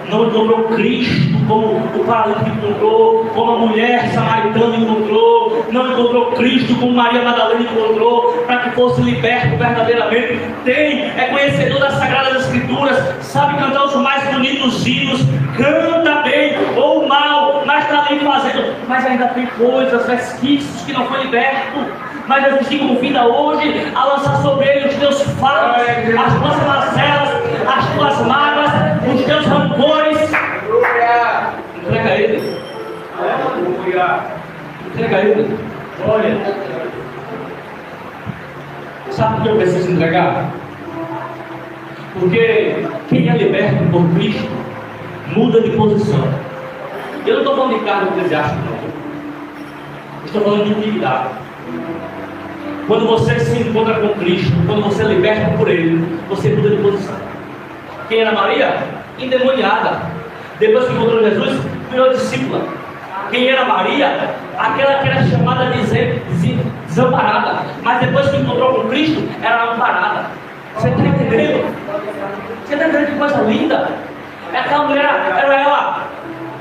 Não encontrou Cristo como o paralítico encontrou, como a mulher samaritana encontrou, não encontrou Cristo como Maria Madalena encontrou, para que fosse liberto verdadeiramente. É conhecedor das Sagradas Escrituras, sabe cantar os mais bonitos hinos, canta bem ou mal, mas está ali fazendo, mas ainda tem coisas, resquícios que não foi liberto. Mas Jesus te convida hoje a lançar sobre ele os teus fatos, as tuas mazelas, as tuas mágoas, os teus rancores. Entrega a ele. Entrega a ele. Olha. Sabe por que eu preciso entregar? Porque quem é liberto por Cristo muda de posição. Eu não estou falando de cargo eclesiástico, não. Estou falando de intimidade. Quando você se encontra com Cristo, quando você é liberto por Ele, você muda de posição. Quem era Maria? Endemoniada. Depois que encontrou Jesus, virou discípula. Quem era Maria? Aquela que era chamada de desamparada. Mas depois que encontrou com Cristo, era amparada. Você está entendendo? Você está entendendo que coisa linda? Aquela mulher era ela,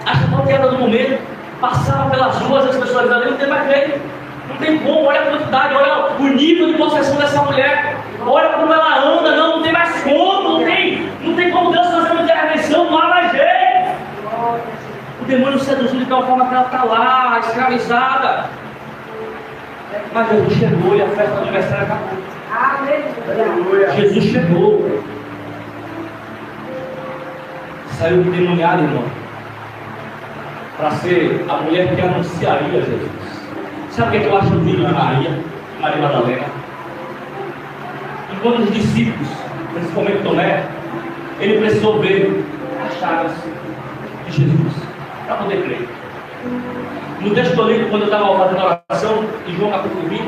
a chateada do momento, passava pelas ruas, as pessoas diziam, não tem mais jeito. Não tem como, olha a quantidade, olha o nível de possessão dessa mulher. Olha como ela anda, não tem mais como, não tem como Deus fazer uma intervenção, não há mais jeito. O demônio seduziu de tal forma que ela está lá, escravizada. Mas Jesus chegou e a festa do aniversário acabou. Jesus chegou. Saiu endemoniado, irmão, para ser a mulher que anunciaria Jesus. Sabe o que eu acho lindo de Maria Madalena? Enquanto os discípulos, principalmente Tomé, ele precisou ver as chagas de Jesus para poder crer. No texto que eu li, quando eu estava fazendo a oração, em João capítulo 20,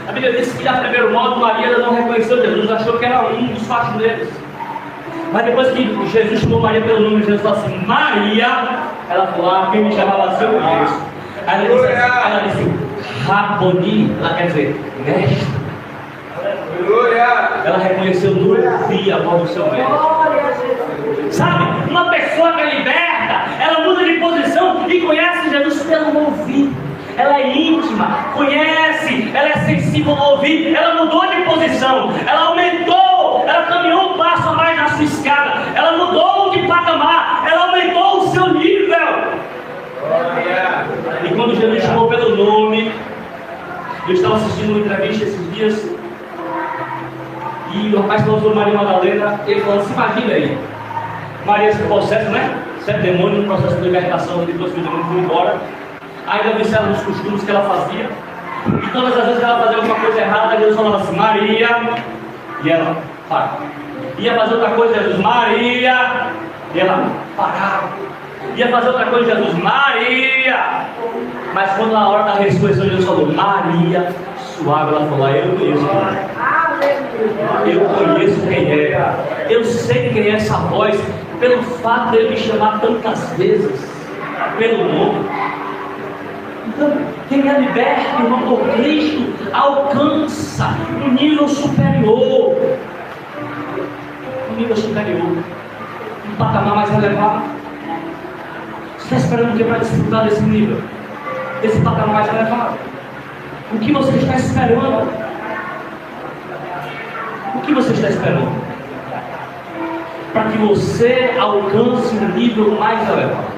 a Bíblia diz que, a primeiro modo, Maria não reconheceu Jesus, achou que era um dos faxineiros. Mas depois que Jesus chamou Maria pelo nome, Jesus falou assim, Maria, ela falou, quem me chamava assim, eu conheço. Aí ela disse, Raboni, ela quer dizer, mestre. Ela reconheceu no dia a voz do seu mestre. Sabe, uma pessoa que é liberta, ela muda de posição e conhece Jesus pelo ouvir. Ela é íntima, conhece, ela é sensível ao ouvir, ela mudou de posição, ela aumentou, ela caminhou um passo a mais na sua escada, ela mudou de patamar, ela aumentou o seu nível. E quando Jesus chamou pelo nome, eu estava assistindo uma entrevista esses dias, e o rapaz falou sobre Maria Madalena, ele falou assim, imagina aí, Maria se processo, né? Sete demônios no processo de libertação, depois que o demônio foi embora, ainda disseram os costumes que ela fazia, e todas as vezes que ela fazia alguma coisa errada, Jesus falava assim, Maria, e ela parava. Ia fazer outra coisa, Jesus, Maria, e ela parava. Ia fazer outra coisa, Jesus, Maria. Mas quando na hora da ressurreição, Jesus falou, Maria, suave, ela falou, eu conheço quem é. Eu conheço quem é. Eu sei quem é essa voz, pelo fato dele me chamar tantas vezes, pelo nome. Então, quem é liberto, irmão, por Cristo, passa no nível superior. Um nível superior. Um patamar mais elevado. Você está esperando o que para desfrutar desse nível? Desse patamar mais elevado? O que você está esperando? O que você está esperando? Para que você alcance um nível mais elevado.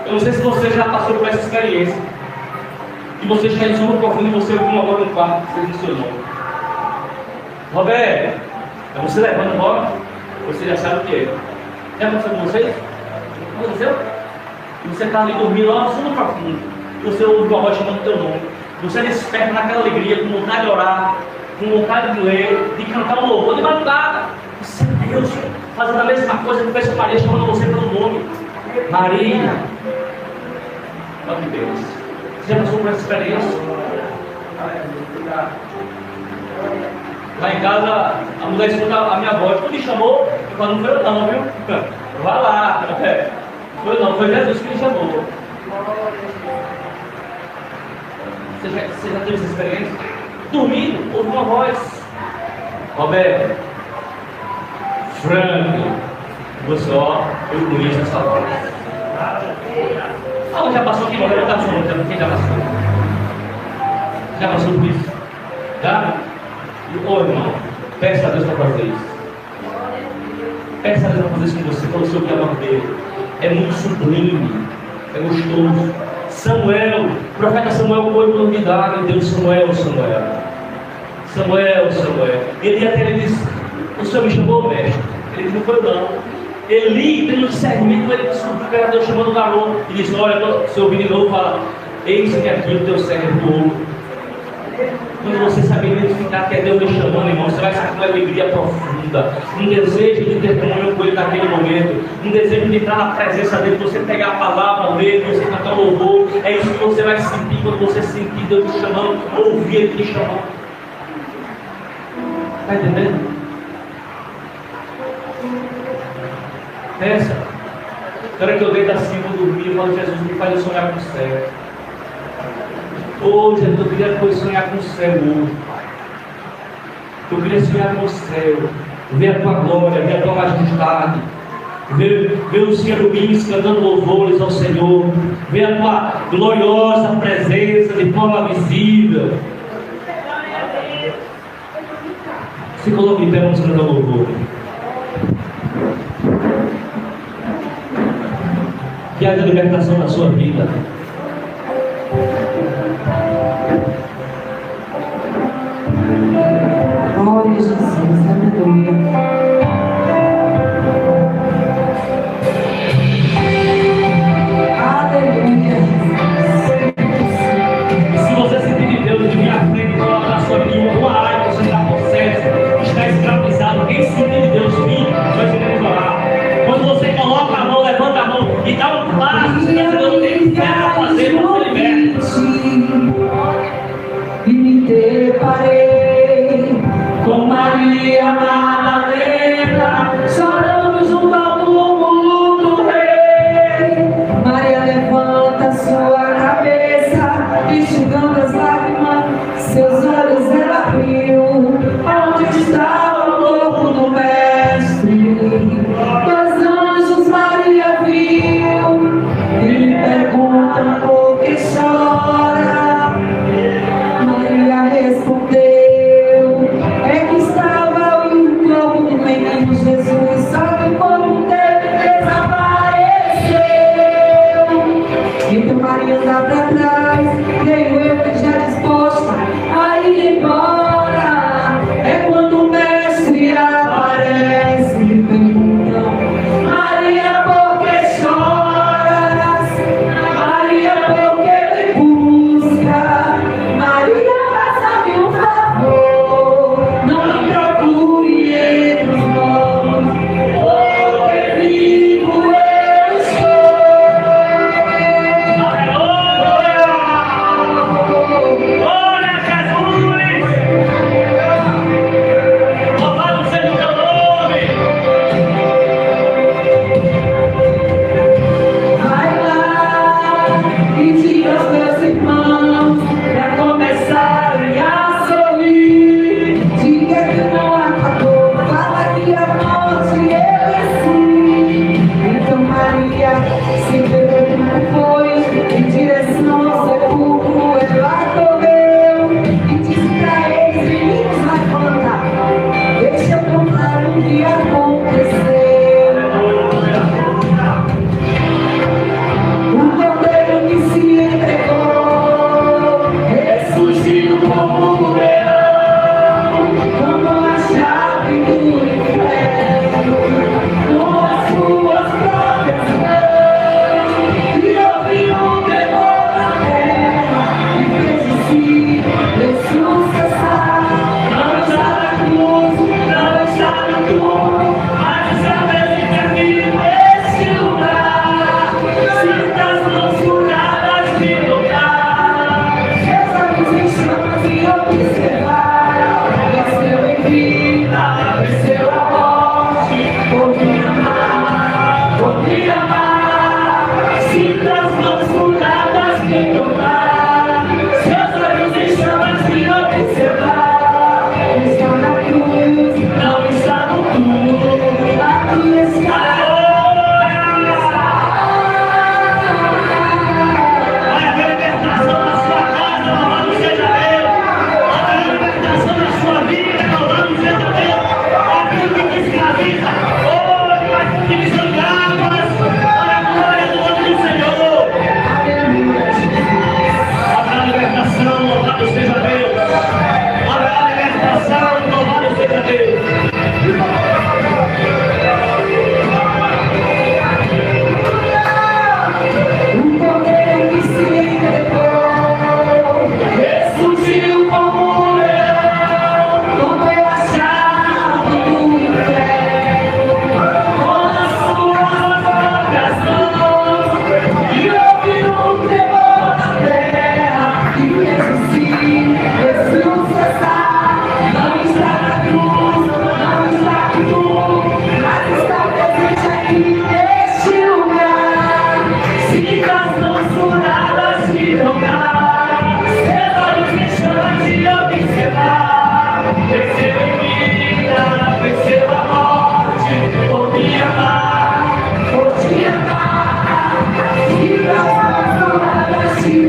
Eu não sei se você já passou por essa experiência. E você está em sono profundo e você ouviu agora no quarto, você disse seu nome. Roberto, você levanta agora, você já sabe o que é. Já aconteceu com vocês? Aconteceu? E você está ali dormindo lá no sono profundo. E você ouve uma voz chamando o teu nome. Você desperta naquela alegria, com vontade de orar, com vontade de ler, de cantar um louvor de madrugada. Você, Deus, fazendo a mesma coisa que fez com Maria, chamando você pelo nome. Maria. Olha que Deus. Você já passou por essa experiência? Lá em casa, a mulher escuta a minha voz. Tu me chamou? Eu falo, não foi eu não, viu? Vai lá. Foi não, foi Jesus que me chamou. Você já teve essa experiência? Dormindo, ouve uma voz. Roberto, Franco, você, ó, eu conheço essa voz. Ah, já passou aqui, Roberto, tá falando, quem já passou? Já passou por isso? Já? Ô irmão, peça a Deus para fazer isso. Peça a Deus para fazer isso com você, pelo seu amor dele. É muito sublime, é gostoso. Samuel, o profeta Samuel foi novidade em Deus. Samuel. Ele até disse: o Senhor me chamou, mestre? Ele disse: não foi não. Eli, tendo discernimento, ele descobriu que era Deus chamando o garoto. E disse: olha, seu ouvido de novo, fala: eis-me aqui o teu servo. Quando você sabe identificar que é Deus me chamando, irmão, você vai sair com uma alegria profunda, um desejo de ter comunhão com Ele naquele momento, um desejo de entrar na presença dele, você pegar a palavra dele, você cantar o louvor. É isso que você vai sentir quando você sentir Deus te chamando, ouvir Ele te chamando. Está entendendo? Pensa. Na hora que eu deito assim, vou dormir, eu falo: Jesus, me faz sonhar com o céu. Oh, Jesus, eu queria sonhar com o céu hoje. Eu queria sonhar com o céu. Ver a tua glória, ver a tua majestade. Ver os querubins cantando louvores ao Senhor. Ver a tua gloriosa presença de forma visível. Se coloque em pé, vamos cantar louvor. Que haja libertação na sua vida. Glória a Jesus, aleluia. Aleluia. Se você sentir de Deus de vir à frente, coloca na sua vida uma área que você está possesso, está escravizado. Quem sentir de Deus vir, nós iremos orar. Quando você coloca a mão, levanta a mão e dá um passo, você está dizendo: tem fé para fazer, você liberta. E me deparei com Maria Madalena, chorando junto ao túmulo do rei. Maria levanta sua cabeça, enxugando as lágrimas, seus olhos ela abriu. Onde estava o corpo do mestre? Dois anjos Maria viu e lhe perguntam: por que chora? Maria respondeu: é que estava o corpo do menino Jesus, só que o corpo dele desapareceu. Então Maria anda para trás, creio eu que já disposta a ir embora. É quando o mestre aparece e pergunta: Maria, por que choras? Maria, por que me busca? Maria, faça-me um favor, não me procure entre os mortos, porque vivo eu estou.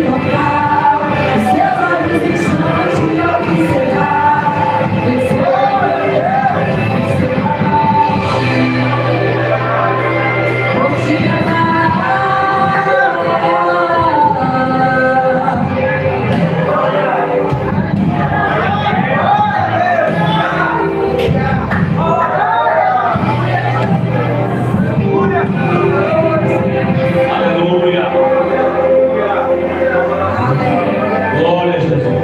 total. Os seus olhos me chamam de observar. Vou te amar. Aleluia. Glória a Jesus.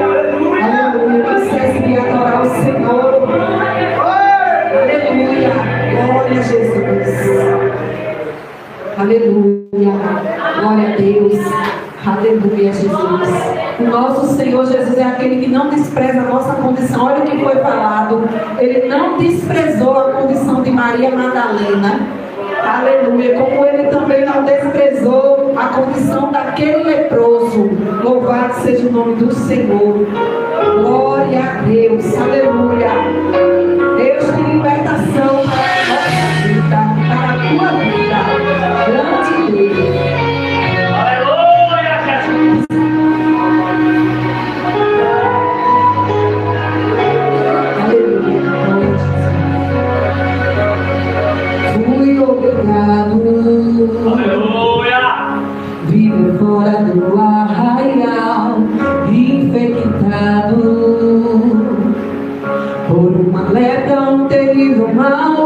Aleluia, licença de adorar o Senhor. Aleluia, glória a Jesus. Aleluia, glória a Deus. Aleluia, Jesus. O nosso Senhor Jesus é aquele que não despreza a nossa condição. Olha o que foi falado. Ele não desprezou a condição de Maria Madalena. Aleluia, como ele também não desprezou a condição daquele leproso. Louvado seja o nome do Senhor. Glória a Deus, aleluia. Deus de libertação para a nossa vida, para a tua vida. Grande Deus. Aleluia, Jesus. Aleluia. Fui obrigado. Aleluia. Viver fora do arraial, infectado por uma lepra, um terrível mal.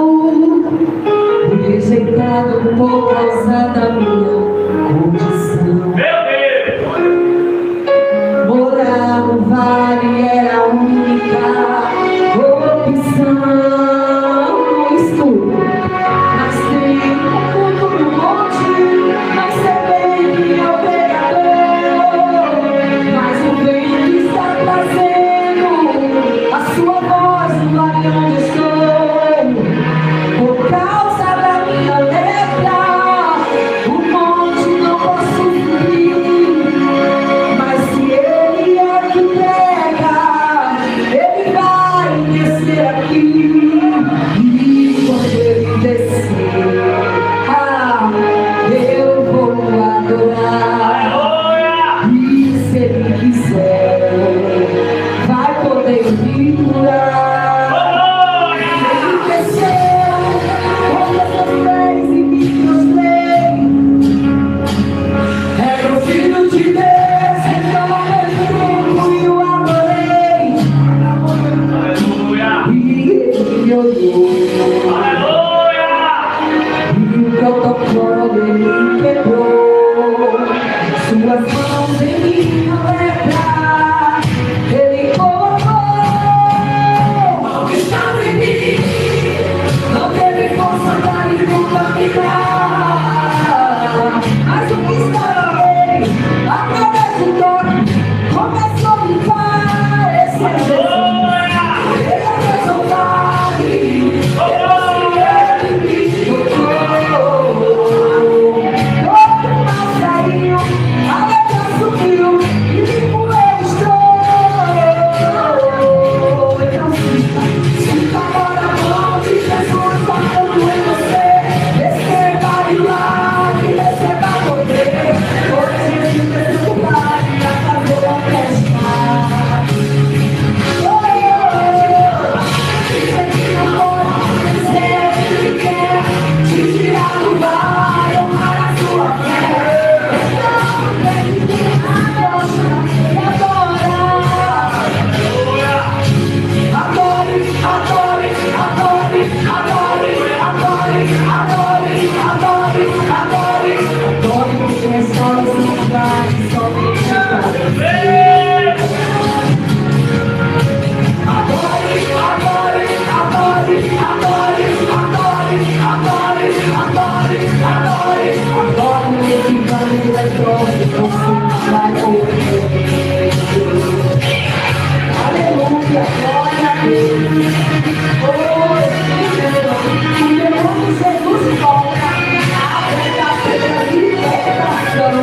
Fui rejeitado por causa da minha condição. Meu Deus. Morar no vale era a única opção. No escuro, mas tem muito no monte, mas ser bem meu pregador. Mas o vento está trazendo a sua voz no vale onde estou. Por causa da minha lepra, o monte não posso subir. Mas se ele é que prega, ele vai descer aqui. E quando ele descer, eu vou adorar. Aleluia. E se ele quiser, vai poder me curar. Aleluia. Ele desceu, com seus pés e me prostrei. Era o Filho de Deus, então ao mesmo tempo eu adorei. Aleluia. E ele me olhou, Aleluia. e o protocolo ele quebrou. Suas mãos em minha lepra, ele colocou. Não estava em mim, não teve força para me contaminar. Mas o que estava nele, através do toque, começou a limpar. Esse é Jesus, Aleluia. ele é Deus, o Pai. Aleluia. Ele me tocou. Todo mal saiu, a lepra subiu e limpo eu estou. Então sinta agora a mão de Jesus tocando em você. Receba milagre, receba poder. Hoje ele fez o Pai pra fazer a festa. Dizem que não pode dizer que quer te tirar do vai, honrar a sua fé. Então tem que adorar e adorar. Adore, adore, adore, adore, adore, adore, adore, adore. Adore porque é só esse lugar que somente adore. Adore, adore, adore, adore, adore, adore, adore, adore. Adore esse vale eletrônico, você vai ouvir. Aleluia, glória a Deus. Oh, Espírito, quando Jesus volta, a verdadeira libertação.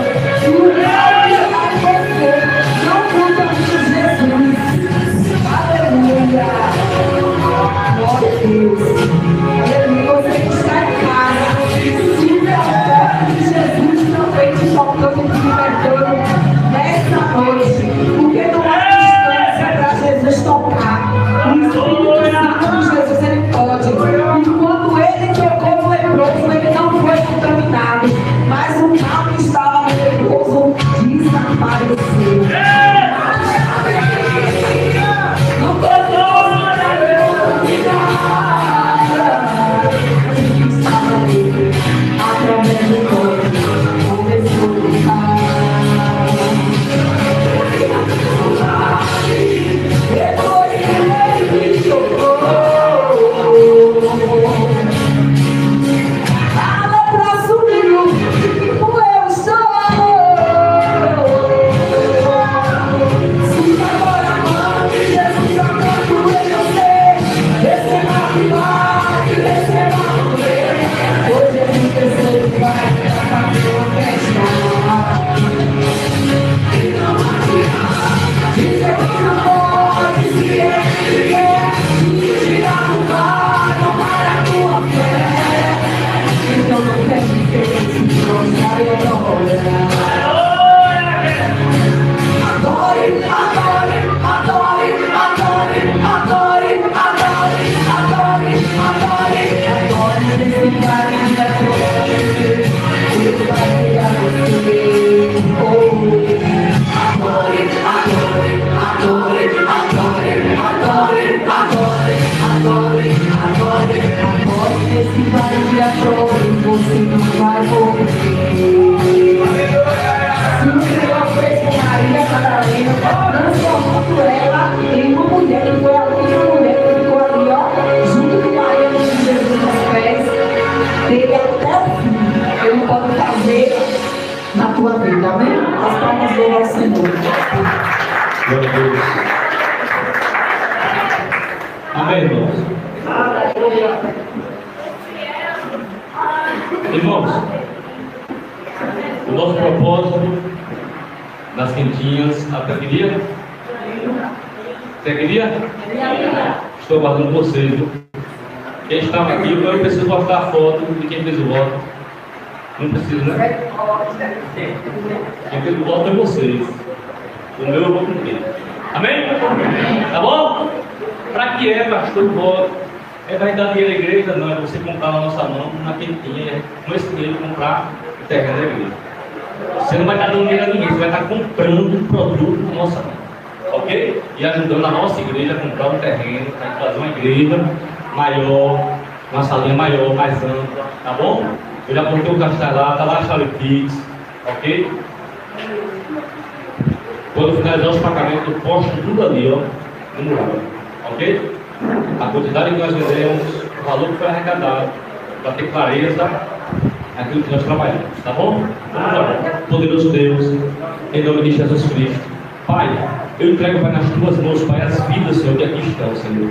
Madalena, transformando ela em uma mulher que foi ali, uma mulher que ficou ali, ó, junto com Maria, com Jesus nos pés, dele até o fim. Eu não posso fazer na tua vida, amém? As palmas dele ao Senhor. Glória a Deus. Amém, irmãos? Irmãos, o nosso propósito nas quentinhas, até que dia? Até que dia? Estou aguardando vocês, viu? Quem estava aqui, eu preciso mostrar a foto de quem fez o voto. Não precisa, né? Quem fez o voto é vocês. O meu eu vou cumprir. Amém? Tá bom? Para que é, pastor, o voto? É vai dar dinheiro à igreja? Não, é você comprar na nossa mão, na quentinha, com esse dinheiro comprar o terreno da igreja. Você não vai estar dando dinheiro a ninguém, você vai estar comprando um produto com nossa mão. Ok? E ajudando a nossa igreja a comprar um terreno para fazer uma igreja maior, uma salinha maior, mais ampla, tá bom? Eu já botei o castelo lá, tá lá a chave Pix, ok? Quando finalizar os pagamentos, eu posto tudo ali, ó, no mural, ok? A quantidade que nós vendemos, o valor que foi arrecadado, para ter clareza naquilo que nós trabalhamos, tá bom? Vamos orar. Poderoso Deus, em nome de Jesus Cristo, Pai, eu entrego, Pai, nas tuas mãos, Pai, as vidas, Senhor, que aqui estão, Senhor.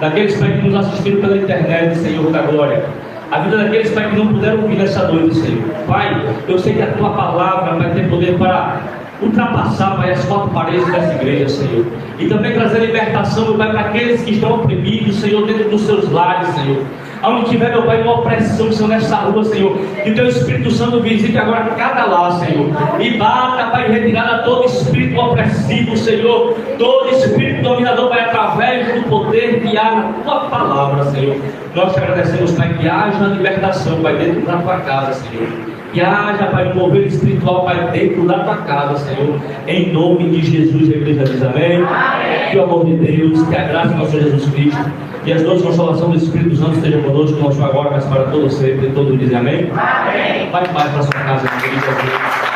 Daqueles, Pai, que nos assistiram pela internet, Senhor da glória. A vida daqueles, Pai, que não puderam ouvir nessa noite, Senhor. Pai, eu sei que a tua palavra, Pai, tem poder para ultrapassar, Pai, as quatro paredes dessa igreja, Senhor. E também trazer libertação, meu Pai, para aqueles que estão oprimidos, Senhor, dentro dos seus lares, Senhor. Aonde tiver, meu Pai, uma opressão, Senhor, nessa rua, Senhor, que teu Espírito Santo visite agora cada lar, Senhor, e bata, Pai, retirada todo espírito opressivo, Senhor, todo espírito dominador, Pai, através do poder que há na tua palavra, Senhor. Nós te agradecemos, Pai, que haja libertação, Pai, dentro da tua casa, Senhor. Que haja, Pai, um mover espiritual, Pai, dentro da tua casa, Senhor. Em nome de Jesus, a igreja diz amém. Amém. Que o amor de Deus, que a graça do nosso Senhor Jesus Cristo, e as duas consolações do Espírito Santo estejam conosco, não só agora, mas para todos sempre. Todos dizem amém. Amém. Vai em paz para a sua casa, em nome de Jesus.